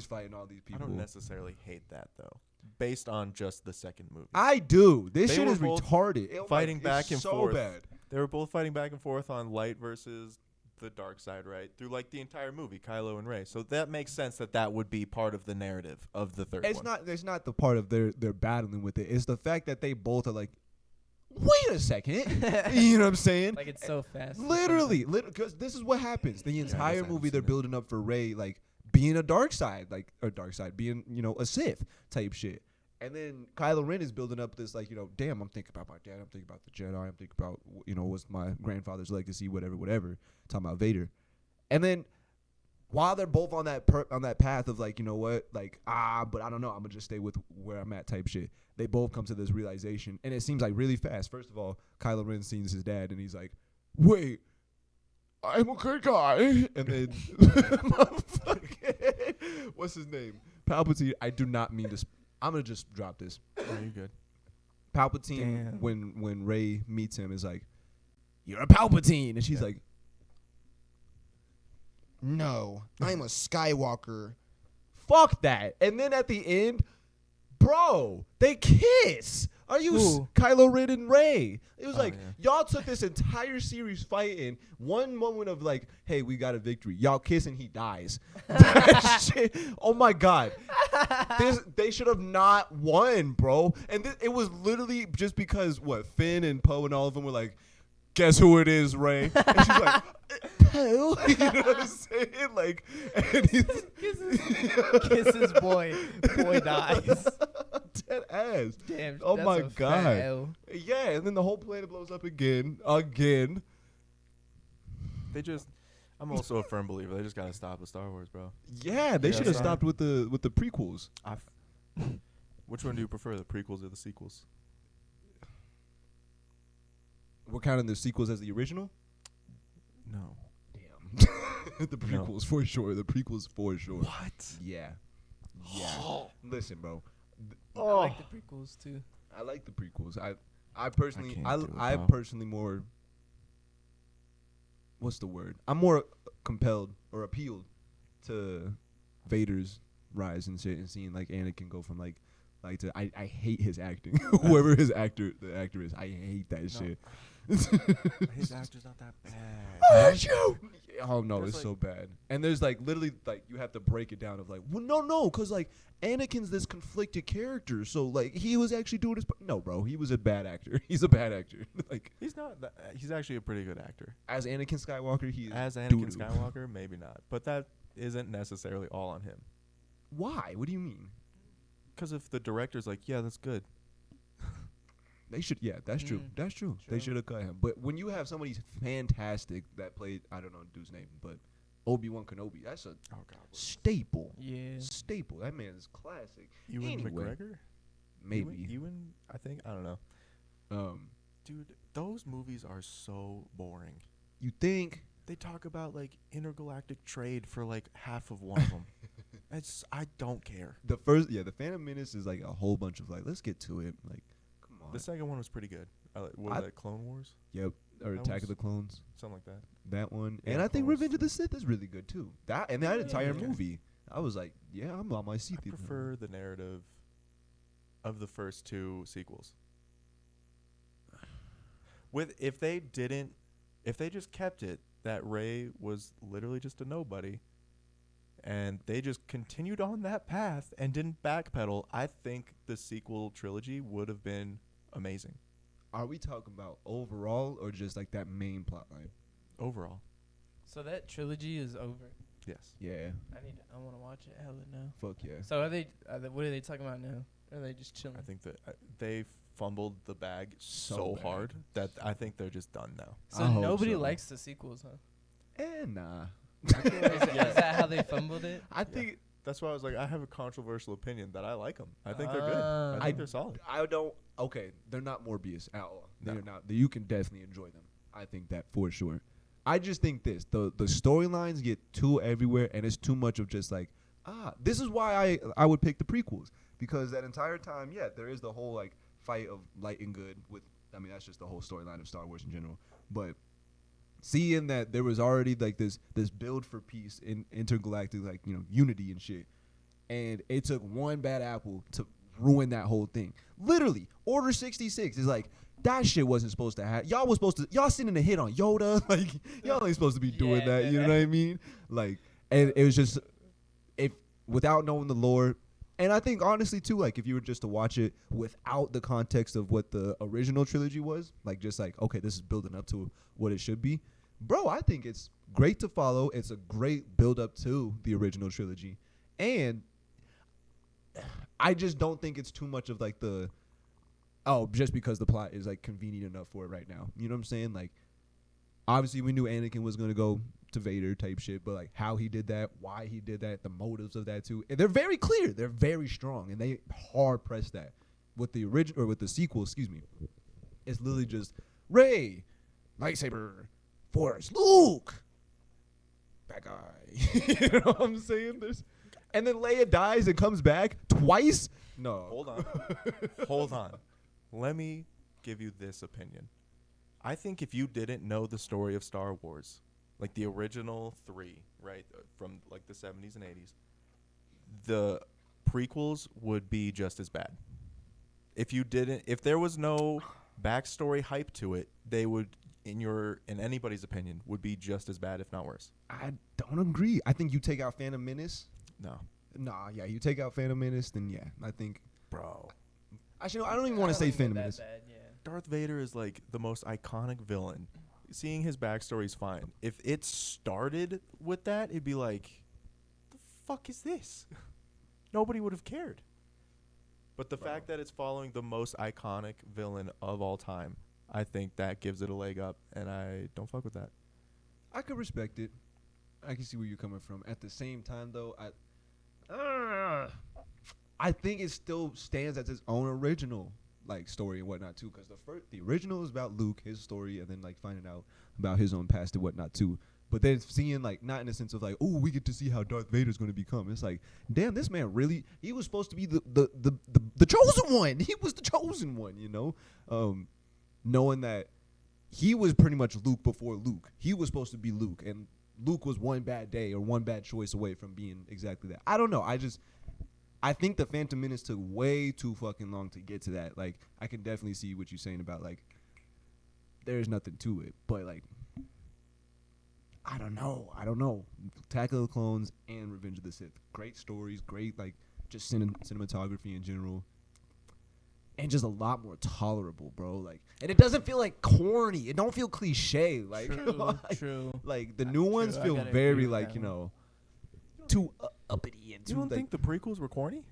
fighting all these people. I don't necessarily hate that, though, based on just the second movie. I do. This They shit were is both retarded. fighting It's back and so forth. bad. They were both fighting back and forth on light versus the dark side, right? Through, like, the entire movie, Kylo and Rey. So that makes sense that would be part of the narrative of the third one. It's not the part of their battling with it. It's the fact that they both are like, wait a second. You know what I'm saying? Like, it's so fast. Literally, because this is what happens. The entire I movie, haven't they're seen it. building up for Rey, like, being a dark side, being, a Sith type shit. And then Kylo Ren is building up this, like, damn, I'm thinking about my dad. I'm thinking about the Jedi. I'm thinking about, what's my grandfather's legacy, whatever. Talking about Vader. And then while they're both on that path of, like, you know what, like, but I don't know, I'm going to just stay with where I'm at type shit. They both come to this realization. And it seems like really fast. First of all, Kylo Ren sees his dad and he's like, wait, I'm a good guy. And then, what's his name? Palpatine. I do not mean to. I'm gonna just drop this. Oh, you good? Palpatine, Damn. when Rey meets him, is like, "You're a Palpatine," and she's like, "No, I'm a Skywalker." Fuck that. And then at the end, bro, they kiss. Are you Who? Kylo Ren and Rey? It was Oh, like, yeah. y'all took this entire series fighting. One moment of like, hey, we got a victory. Y'all kiss and he dies. That shit. Oh my God. They should have not won, bro. And it was literally just because Finn and Poe and all of them were like, guess who it is, Ray? And she's like, hell, you know what I'm saying? Like, and he's Kisses boy dies. dead ass. Damn. Oh that's my a fat God. L. Yeah, and then the whole planet blows up again. I'm also a firm believer. They just gotta stop with Star Wars, bro. Yeah, they Yeah, should have sorry. stopped with the prequels. Which one do you prefer, the prequels or the sequels? We're counting the sequels as the original? No. Damn. The prequels for sure. The prequels for sure. What? Yeah. Yeah. Listen, bro. I like the prequels too. I like the prequels. I personally can't do it, I bro. personally more what's the word? I'm more compelled or appealed to Vader's rise and shit and seeing like Anakin go from like to I hate his acting. Whoever the actor is, I hate that shit. His actor's not that bad. Oh no, There's it's like- so bad. And there's like literally like you have to break it down of like, well, no, because like Anakin's this conflicted character, so like he was actually doing his. No, bro, he was a bad actor. He's a bad actor. Like He's not. He's actually a pretty good actor. as Anakin Skywalker, he is As Anakin doo-doo. Skywalker, maybe not. But that isn't necessarily all on him. Why? What do you mean? Because if the director's like, yeah, that's good. They should. Yeah, that's true. Mm. That's true. They True. should have cut him. But when you have somebody fantastic that played, I don't know the dude's name, but Obi-Wan Kenobi, that's a Oh God. staple. Yeah. Staple. That man is classic. Ewan Anyway. McGregor? Maybe. Ewan, I think. I don't know. Dude, those movies are so boring. You think? They talk about like intergalactic trade for like half of one of them. I don't care. The Phantom Menace is like a whole bunch of like, let's get to it. Like, come on. The second one was pretty good. What was that, Clone Wars? Yep. Or That Attack was- of the Clones. Something like that. That one. Yeah, And I think Clone Wars. Revenge of the Sith is really good too. That entire Yeah. movie. I was like, yeah, I'm on my seat. I prefer the narrative of the first two sequels. If they just kept it that Rey was literally just a nobody, and they just continued on that path and didn't backpedal, I think the sequel trilogy would have been amazing Are we talking about overall or just like that main plot line? overall. So that trilogy is over. Yes. Yeah. I want to watch it. Hell no. Fuck yeah. So what are they talking about now? Or are they just chilling? I think that they fumbled the bag so So bad. hard that I think they're just done now. So I hope nobody so. likes the sequels, huh? Nah. Is that how they fumbled it? I think That's why I was like, I have a controversial opinion that I like them. I think they're good. I Ah. think they're solid. I don't. Okay, they're not Morbius at all. No. They're not. You can definitely enjoy them. I think that for sure. I just think the storylines get too everywhere, and it's too much of just like, this is why I would pick the prequels, because that entire time, yeah, there is the whole like fight of light and good with. I mean, that's just the whole storyline of Star Wars in general. But seeing that there was already like this build for peace in intergalactic like unity and shit, and it took one bad apple to ruin that whole thing. Literally, Order 66 is like, that shit wasn't supposed to happen. Y'all sending a hit on Yoda. Like, y'all ain't supposed to be doing that. You know what I mean? Like, and it was just, without knowing the lore, and I think honestly too, like if you were just to watch it without the context of what the original trilogy was, like just like, okay, this is building up to what it should be. Bro, I think it's great to follow. It's a great build up to the original trilogy. And I just don't think it's too much of like just because the plot is like convenient enough for it right now. You know what I'm saying? Like, obviously we knew Anakin was going to go to Vader type shit, but like how he did that, why he did that, the motives of that too. And they're very clear. They're very strong, and they hard press that. With the original, or with the sequel, excuse me, it's literally just Rey, lightsaber, Force, Luke, that guy. You know what I'm saying? And then Leia dies and comes back twice. No. Hold on. Hold on. Let me give you this opinion. I think if you didn't know the story of Star Wars, like the original 3, right, from like the 70s and 80s, the prequels would be just as bad. If there was no backstory hype to it, they would, in anybody's opinion, would be just as bad, if not worse. I don't agree. I think you take out Phantom Menace. No. Nah, yeah, you take out Phantom Menace, then yeah, I think. Bro. Actually, no, I don't even want to say Phantom that Menace. bad, yeah. Darth Vader is like the most iconic villain seeing his backstory is fine. If it started with that, it'd be like, the fuck is this? Nobody would have cared. But the fact that it's following the most iconic villain of all time, I think that gives it a leg up, and I don't fuck with that. I could respect it. I can see where you're coming from. At the same time, though, I think it still stands as its own original like story and whatnot too. Because the original is about Luke, his story, and then like finding out about his own past and whatnot too. But then seeing like not in the sense of like, oh, we get to see how Darth Vader's going to become. It's like, damn, this man really, he was supposed to be the chosen one. He was the chosen one, you know. Knowing that he was pretty much Luke before Luke. He was supposed to be Luke, and Luke was one bad day or one bad choice away from being exactly that. I don't know. I think the Phantom Menace took way too fucking long to get to that. Like, I can definitely see what you're saying about like, there's nothing to it, but like, I don't know. Attack of the Clones and Revenge of the Sith. Great stories, great like just cinematography in general. And just a lot more tolerable, bro. Like, and it doesn't feel like corny. It don't feel cliche. Like, True. Like the new ones True, I feel gotta very agree with like, that you one. know, too uppity and too. You don't like, think the prequels were corny?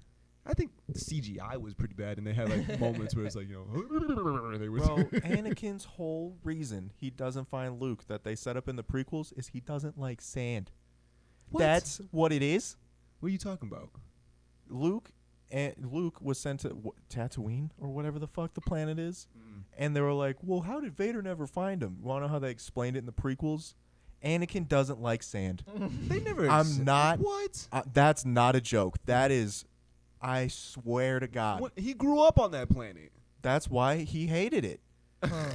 I think the CGI was pretty bad, and they had like moments where it's like, you know, they were Bro, Anakin's whole reason he doesn't find Luke that they set up in the prequels is he doesn't like sand. What? That's what it is. What are you talking about? Luke was sent to Tatooine or whatever the fuck the planet is, and they were like, "Well, how did Vader never find him?" You want to know how they explained it in the prequels? Anakin doesn't like sand. They never. I'm not. What? That's not a joke. That is, I swear to God. What? He grew up on that planet. That's why he hated it.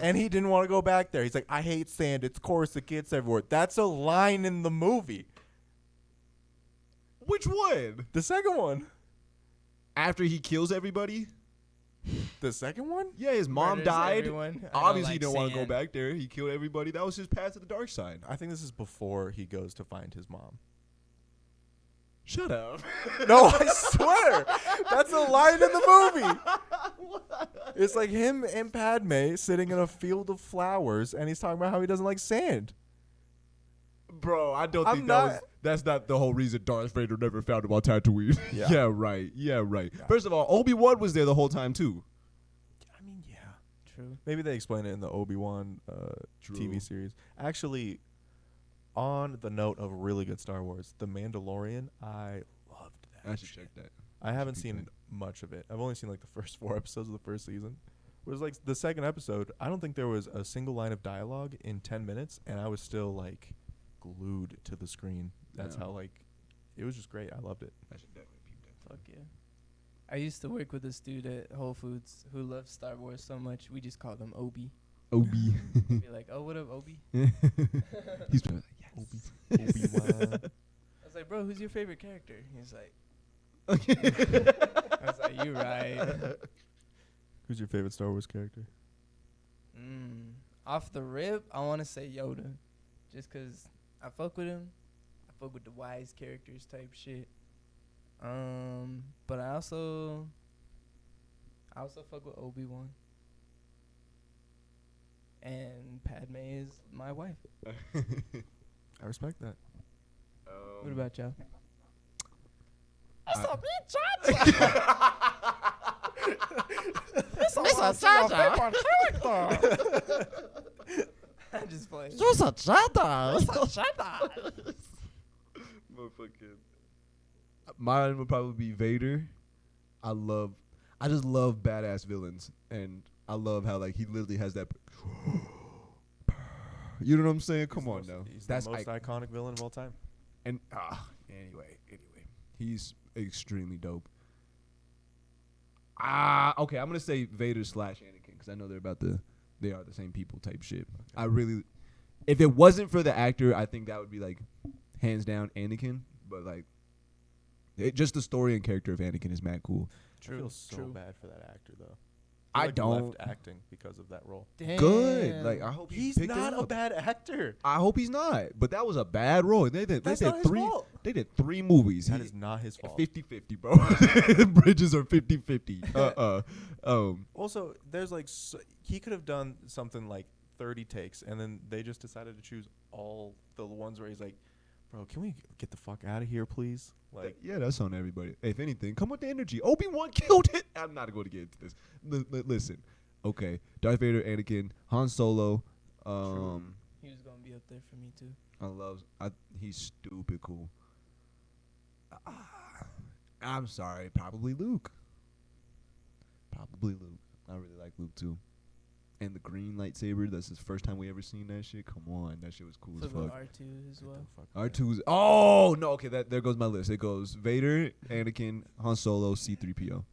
And he didn't want to go back there. He's like, I hate sand. It's coarse. It gets everywhere. That's a line in the movie. Which one? The second one. After he kills everybody? The second one? Yeah, his mom Murders died. everyone. I don't Obviously, he like didn't want to go sand. back there. He killed everybody. That was his path to the dark side. I think this is before he goes to find his mom. Shut up. No, I swear. That's a line in the movie. It's like him and Padme sitting in a field of flowers, and he's talking about how he doesn't like sand. Bro, I don't I'm think not- that's not the whole reason Darth Vader never found him on Tatooine. Yeah. Yeah, right. Yeah. First of all, Obi-Wan was there the whole time, too. I mean, yeah. True. Maybe they explain it in the Obi-Wan True. TV series. Actually, on the note of really good Star Wars, The Mandalorian, I loved that. I should shit. check that. I haven't peep seen that. much of it. I've only seen like the first 4 episodes of the first season. It was like the second episode, I don't think there was a single line of dialogue in 10 minutes, and I was still like glued to the screen. That's Yeah. how like it was just great. I loved it. I should definitely peep that. Fuck yeah. I used to work with this dude at Whole Foods who loves Star Wars so much. We just called him Obi. Obi. Be like, oh, what up, Obi? He's like, yes. Obi-Wan. I was like, bro, who's your favorite character? He's like, Okay. I was like, you right. Who's your favorite Star Wars character? Off the rip, I want to say Yoda. Just 'cause I fuck with him. I fuck with the wise characters type shit. But I also fuck with Obi-Wan. And Padme is my wife. I respect that. What about y'all? I'm just playing. Mine would probably be Vader. I just love badass villains, and I love how like he literally has that. You know what I'm saying? Come on now. He's That's the most iconic villain of all time. and anyway, he's extremely dope. Okay, I'm gonna say Vader / Anakin because I know they are the same people type shit. I really, if it wasn't for the actor, I think that would be like hands down Anakin. But like, just the story and character of Anakin is mad cool. I feel so bad for that actor though. I like don't. left acting because of that role. Damn. Good. Like I hope He's picked it not a up. bad actor. I hope he's not. But that was a bad role. They did That's they not did his three. fault. They did 3 movies. That is not his fault. 50-50, bro. Bridges are 50-50. Also, there's like he could have done something like 30 takes, and then they just decided to choose all the ones where he's like, bro, can we get the fuck out of here, please? Like, yeah, that's on everybody. Hey, if anything, come with the energy. Obi-Wan killed it. I'm not going to get into this. Listen, okay, Darth Vader, Anakin, Han Solo. He was gonna be up there for me too. He's stupid cool. I'm sorry, probably Luke. I really like Luke too. And the green lightsaber, that's his first time we ever seen that shit. Come on, that shit was cool So as the fuck. R2 as well. R2's, oh no, okay, there goes my list. It goes Vader, Anakin, Han Solo, C-3PO.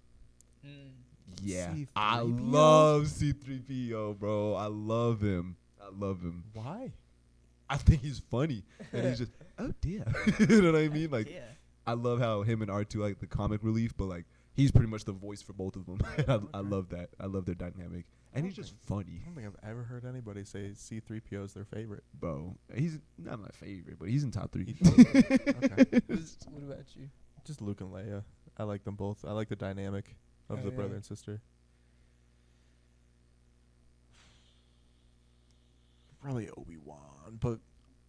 Yeah, I C-3PO? love C-3PO, bro. I love him. why? I think he's funny, and he's just, oh dear. You know what I mean? Like, Yeah. I love how him and R2 like the comic relief, but like he's pretty much the voice for both of them. I love that. I love their dynamic, and he's just funny, I don't think I've ever heard anybody say C-3PO is their favorite. bro. He's not my favorite, but he's in top 3. Okay. What about you? Just Luke and Leia. I like them both. I like the dynamic of Oh, the yeah. brother and sister. Probably Obi-Wan, but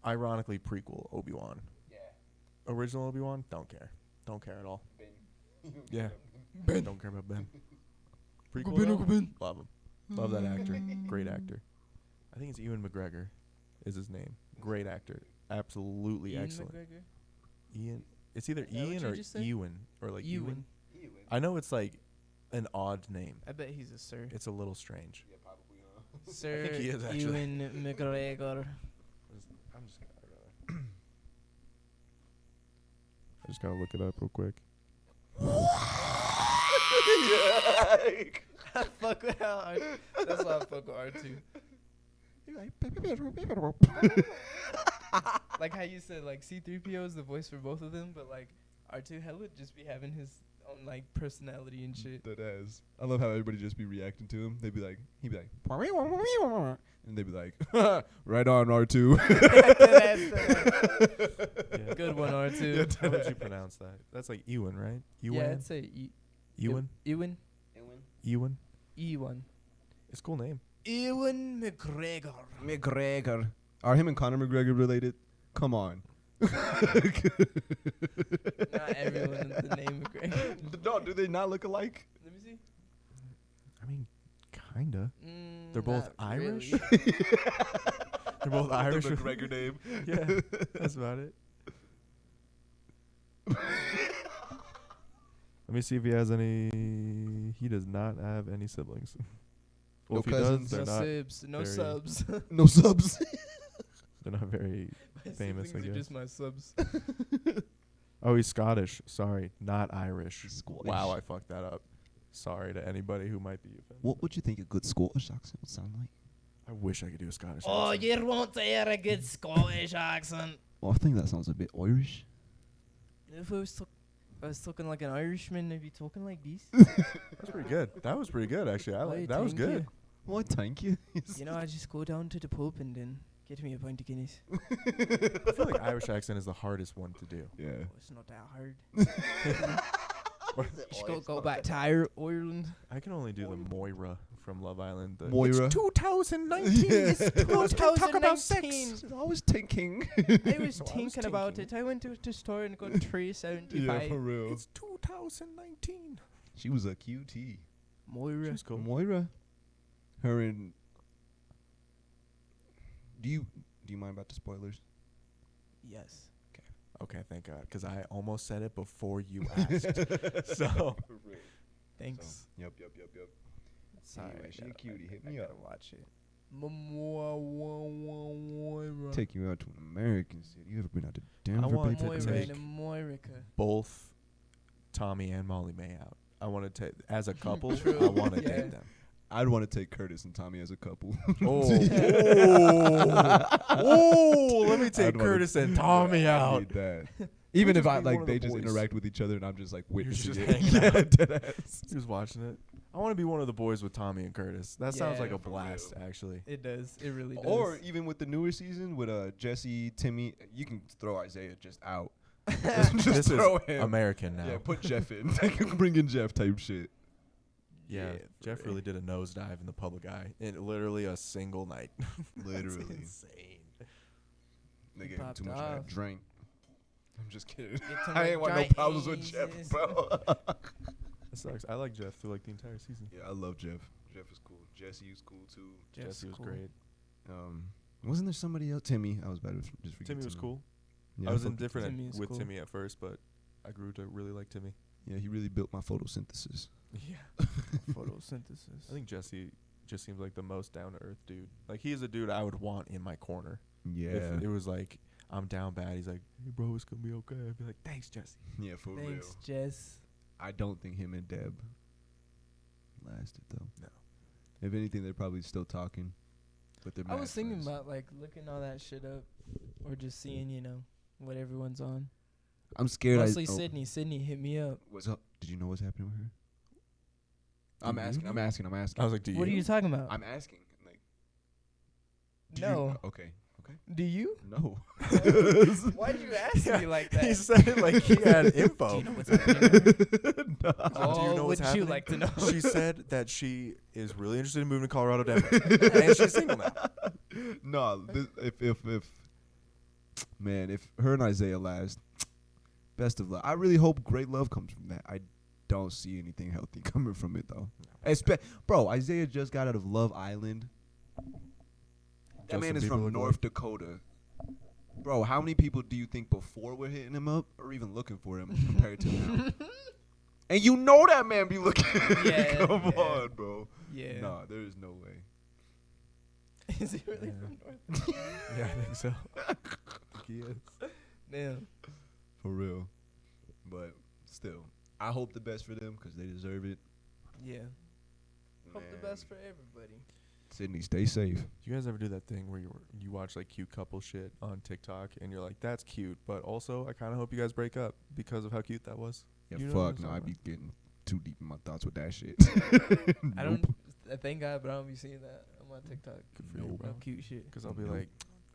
ironically prequel Obi-Wan. Yeah. Original Obi-Wan, don't care. Don't care at all. Yeah. Ben. Don't care about Ben. Uncle Prequel, Ben, though, Uncle Ben. love him. Love that actor. Great actor. I think it's Ewan McGregor is his name. Great actor. Absolutely Ian excellent. McGregor? Ian. It's either Is that what Ian you or just said? Ewan or like Ewan. Ewan. I know it's like an odd name. I bet he's a sir. It's a little strange. Yeah, probably. Sir think he is, actually. Ewan McGregor. I'm just I just gotta look it up real quick. I fuck with how that's why I fuck with R2. Like how you said, like C-3PO is the voice for both of them, but like R2 hell would just be having his own like personality and shit. That ass. I love how everybody just be reacting to him. He'd be like, and they'd be like, right on R2. Yeah. Good one, R2. How would you pronounce that? That's like Ewan, right? Ewan. Yeah, I'd say Ewan. Ewan. Ewan. Ewan. It's a cool name. Ewan McGregor. Are him and Conor McGregor related? Come on. Not everyone with the name McGregor. No, do they not look alike? Let me see. I mean, kinda. They're both Not Irish? really. They're both Irish. The McGregor name. Yeah, that's about it. Let me see if he has any. He does not have any siblings. Well, No if he cousins? does, No they're not. sibs. No very- subs. No subs. They're not very. My Famous, siblings I are guess. just my subs. Oh, he's Scottish. Sorry, not Irish. He's Scottish. Wow, I fucked that up. Sorry to anybody who might be offended. What would you think a good Scottish accent would sound like? I wish I could do a Scottish Oh, accent. you want to hear a good Scottish accent? Oh, I think that sounds a bit Irish. If I was talking like an Irishman, I'd be talking like this. That's pretty good. That was pretty good, actually. I Why, like that was thank good. Well, thank you. You know, I just go down to the pub and then get me a pint of Guinness. I feel like Irish accent is the hardest one to do. Yeah. Oh, it's not that hard. Just go back to Ireland. I can only do the Moira from Love Island. The Moira. It's 2019. Yeah. It's talk about 2019. sex. I was thinking. I was thinking about it. thinking. I went to the store and got 375. real. It's 2019. She was a QT. Moira. She's cool. Moira. Her and. Do you mind about the spoilers? Yes. Okay, thank God, because I almost said it before you asked. So Thanks. Yep. Sorry, Anyway, I she a gotta- cutie. Hit I me gotta up. watch it. Moira. Take you out to an American city. You ever been out to Denver, want baby? to Moira take- in America. both Tommy and Molly May out. I want to take as a couple. True. I want to Yeah. date them. I'd want to take Curtis and Tommy as a couple. Oh, let me take I'd wanna- Curtis and Tommy I out. need that. Even if just I be one like of they the just boys. interact with each other and I'm just like witnessing just it. hanging Yeah, out. deadass. He was watching it. I want to be one of the boys with Tommy and Curtis. That sounds Yeah, like a for blast, actually. It does. It really does. Or even with the newer season with Jesse, Timmy, you can throw Isaiah just out. This is throw him. American now. Yeah, put Jeff in. They can bring in Jeff type shit. Yeah, Yeah, Jeff for really did a nosedive in the public eye in literally a single night. Literally. That's insane. They He gave him popped too much of off. that drink. I'm just kidding. Get to I my ain't want no giant problems with Jeff, aces. bro. That sucks. I like Jeff through like the entire season. Yeah, I love Jeff. Jeff is cool. Jesse is cool too. Jeff's Jesse was cool. great. Wasn't there somebody else? Timmy. I was bad with just forget Timmy was cool. Yeah, I was fuck with indifferent Timmy is with cool. Timmy at first, but I grew to really like Timmy. Yeah, he really built my photosynthesis. Yeah. Photosynthesis. I think Jesse just seems like the most down to earth dude. Like he's a dude I would want in my corner. Yeah. If it was like I'm down bad, he's like, "Hey bro, it's gonna be okay." I'd be like, "Thanks, Jesse." Yeah, for real. Thanks, Jess. I don't think him and Deb lasted though. No. If anything, they're probably still talking. But they're I mad was thinking friends. about like looking all that shit up, or just seeing, what everyone's on. I'm scared. Mostly Sydney. Sydney hit me up. What's up? Did you know what's happening with her? Do I'm you asking. know? I'm asking. I'm asking. I was like, "Do you?" What are you talking about? I'm asking. Like, do No. You, okay. Do you? No. Why'd you ask me like that? He said it like he had info. Do you know what's happening? No. Oh, Do you know what's would you happening? like to know? She said that she is really interested in moving to Colorado, Denver, and she's single now. No. If man, if her and Isaiah last, best of luck. I really hope great love comes from that. I don't see anything healthy coming from it though. Bro, Isaiah just got out of Love Island. That man is Justin Bieber from look North Dakota. Bro, how many people do you think before were hitting him up or even looking for him compared to now? And you know that man be looking. Yeah, Come yeah. on, bro. Yeah. Nah, there is no way. Is he really Yeah. from North? Yeah, I think so. I think he is. Damn. For real. But still, I hope the best for them because they deserve it. Yeah. Hope the Man. best for everybody. Sydney, stay safe. Do you guys ever do that thing where you watch like cute couple shit on TikTok and you're like, "That's cute," but also I kind of hope you guys break up because of how cute that was? Yeah, You know what fuck. I'm No, I talking be getting too deep in my thoughts with that shit. I don't. Thank God, but I don't be seeing that on my TikTok. Good for you, bro. No cute shit. Because I'll be Nope. like,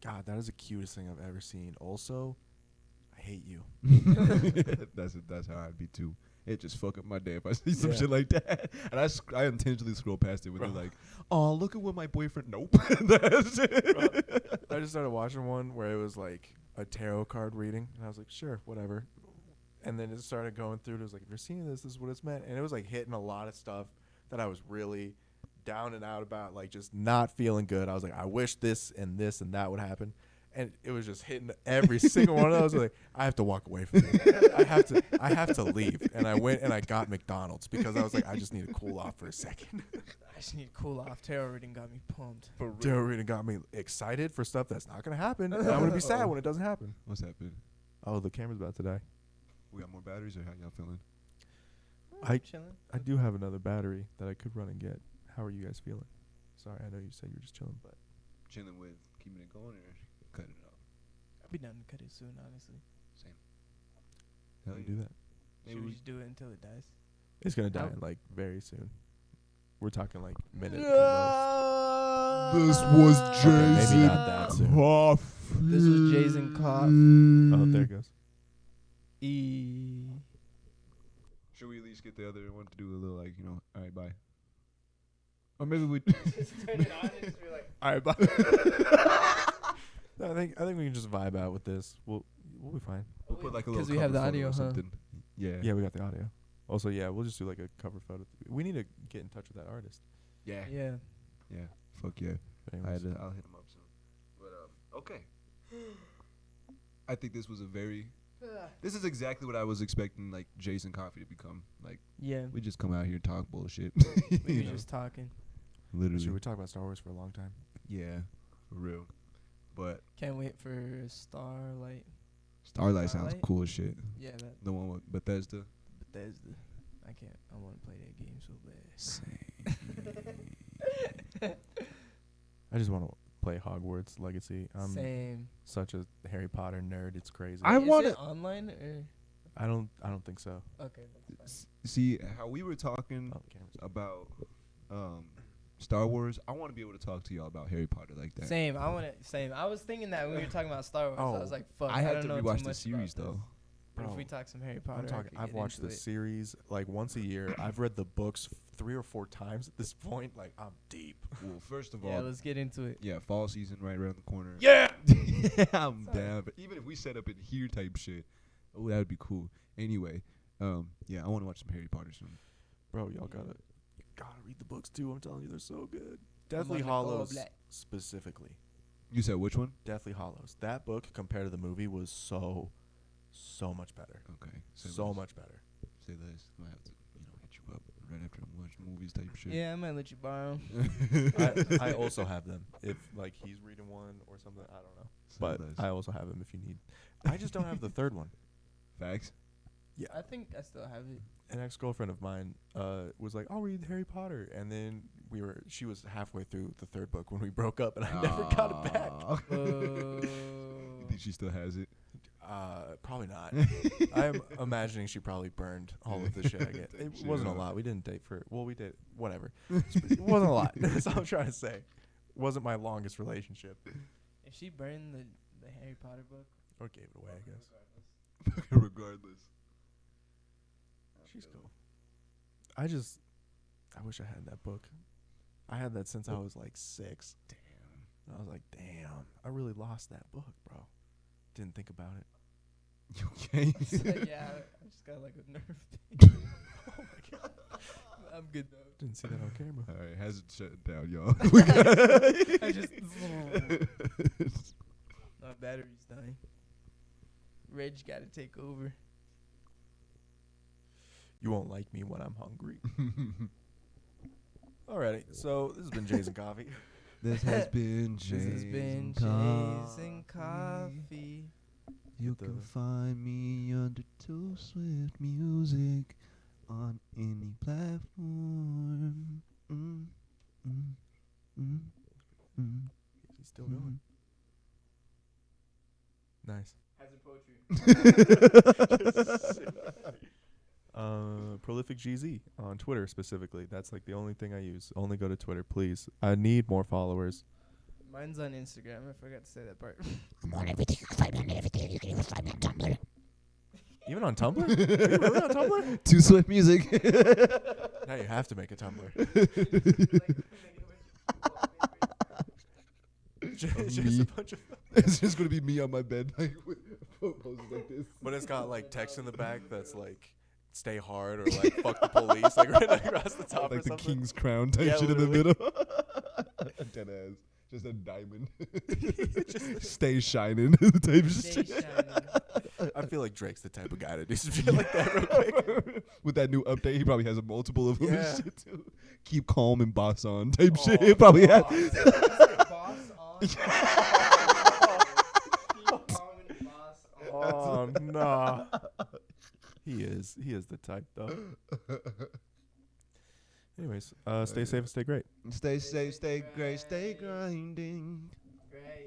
"God, that is the cutest thing I've ever seen." Also, I hate you. That's how I'd be too. It just fuck up my day if I see some Yeah. shit like that. And I intentionally scroll past it when Bro. they're like, "Oh, look at what my boyfriend." Nope. That's it. I just started watching one where it was like a tarot card reading, and I was like, "Sure, whatever." And then it started going through. And it was like, "If you're seeing this, this is what it's meant." And it was like hitting a lot of stuff that I was really down and out about, like just not feeling good. I was like, "I wish this and that would happen." And it was just hitting every single one of those. Like, I have to walk away from it. I have to leave. And I went and I got McDonald's because I was like, I just need to cool off for a second. I just need to cool off. Tarot reading got me pumped. Tarot reading got me excited for stuff that's not gonna happen. And I'm gonna be sad when it doesn't happen. What's happening? Oh, the camera's about to die. We got more batteries, or how y'all feeling? Chilling. I do have another battery that I could run and get. How are you guys feeling? Sorry, I know you said you were just chilling, but Chilling with keeping it going, or cutting it off? I'll be down to cut it soon, honestly. Same. how do you do that? Maybe Should we we. just do it until it dies? It's gonna die How- in like very soon. We're talking like minutes. This was Okay, maybe not that soon. Coffee. This was Jason Cough. Oh, there it goes. Should we at least get the other one to do a little all right, bye. Or maybe we. All right, bye. No, I think we can just vibe out with this. We'll be fine. We'll put like a little. Because we have the cover photo audio, or huh? something. Yeah. Yeah, we got the audio. Also, yeah, we'll just do like a cover photo. We need to get in touch with that artist. Yeah. Yeah. Yeah. Fuck yeah. But anyways, I'll hit him up soon. But okay. I think this was a very. This is exactly what I was expecting, like Jason Coffee to become. Like Yeah. we just come out here and talk bullshit. We You were know? just talking. Literally. we talked about Star Wars for a long time. Yeah. For real. But Can't wait for Starlight. Starlight sounds Starlight? cool as shit. Yeah, that The one with Bethesda. Bethesda. I want to play that game so bad. I just want to play Hogwarts Legacy. I'm Same. such a Harry Potter nerd. It's crazy. I Is wanna- it online or I don't think so. okay? That's See how we were talking Oh, the camera's about Star Wars. I want to be able to talk to y'all about Harry Potter like that. fine. Same. I want it. Same. I was thinking that when we were talking about Star Wars. I was like, fuck. I had don't to know too rewatch the much series about though. But if Bro, we talk some Harry Potter, I'm talking. I could I've get watched into the it. series like once a year. I've read the books 3 or 4 times at this point. Like I'm deep. Well, first of Yeah, all, let's get into it. yeah, fall season right around the corner. Yeah. I'm Sorry. down. But even if we set up in here type shit, oh, that would be cool. Anyway, yeah, I want to watch some Harry Potter soon. Bro, you gotta read the books too. I'm telling you, they're so good. Deathly Like, oh, Hollows black. specifically. You said which one? Deathly Hollows. That book compared to the movie was so much better. Okay. Say So less. much better. Say less. I might have to, hit you up right after I'm watching movies type shit. Yeah, I might let you borrow 'em. I also have them. If like he's reading one or something, I don't know. Say But less. I also have them if you need. I just don't have the third one. Facts. Yeah. I think I still have it. An ex-girlfriend of mine was like, "I'll read Harry Potter," and then she was halfway through the third book when we broke up, and I never got it back. You think she still has it? Probably not. I'm imagining she probably burned all of the shit I get. It wasn't a lot. We didn't date we did whatever. It wasn't a lot. That's all I'm trying to say. Wasn't my longest relationship. If she burned the Harry Potter book, Or gave it away, I guess. Regardless. She's cool. I wish I had that book. I had that since I was like 6. Damn. I was like, damn, I really lost that book, bro. Didn't think about it. You okay? yeah, I just got like a nerve thing. Oh my god. I'm good though. Didn't see that on camera. All right, has it shut down, y'all? I just my battery's dying. Reg got to take over. You won't like me when I'm hungry. Alrighty, so this has been Jays and Coffee. This has been This Jays has been and Jays and Coffee. You can find me under Too Swift Music on any platform. He's still going. Nice. Hazard poetry. Prolific GZ on Twitter specifically. That's like the only thing I use. Only go to Twitter, please. I need more followers. Mine's on Instagram. I forgot to say that part. I'm on everything. You can find me on everything. You can even find me on Tumblr. Even on Tumblr? Are you really on Tumblr? Too Swift Music. Now you have to make a Tumblr. Just Me. a bunch of. It's just gonna be me on my bed, like with poses like this. But it's got like text in the back that's like "Stay hard" or like "Fuck the police," like right across the top or Like the something. King's Crown type Yeah, shit in the literally. middle. Dead ass. Just a diamond. Stay shining type Stay shit. shining. I feel like Drake's the type of guy to do some shit like that real quick. With that new update, he probably has a multiple of them Yeah. and shit too. Keep calm and boss on type shit. Oh, He probably has. Boss on. Oh no. He is the type though. Anyways, stay safe and stay great. Stay safe, stay great, stay grinding.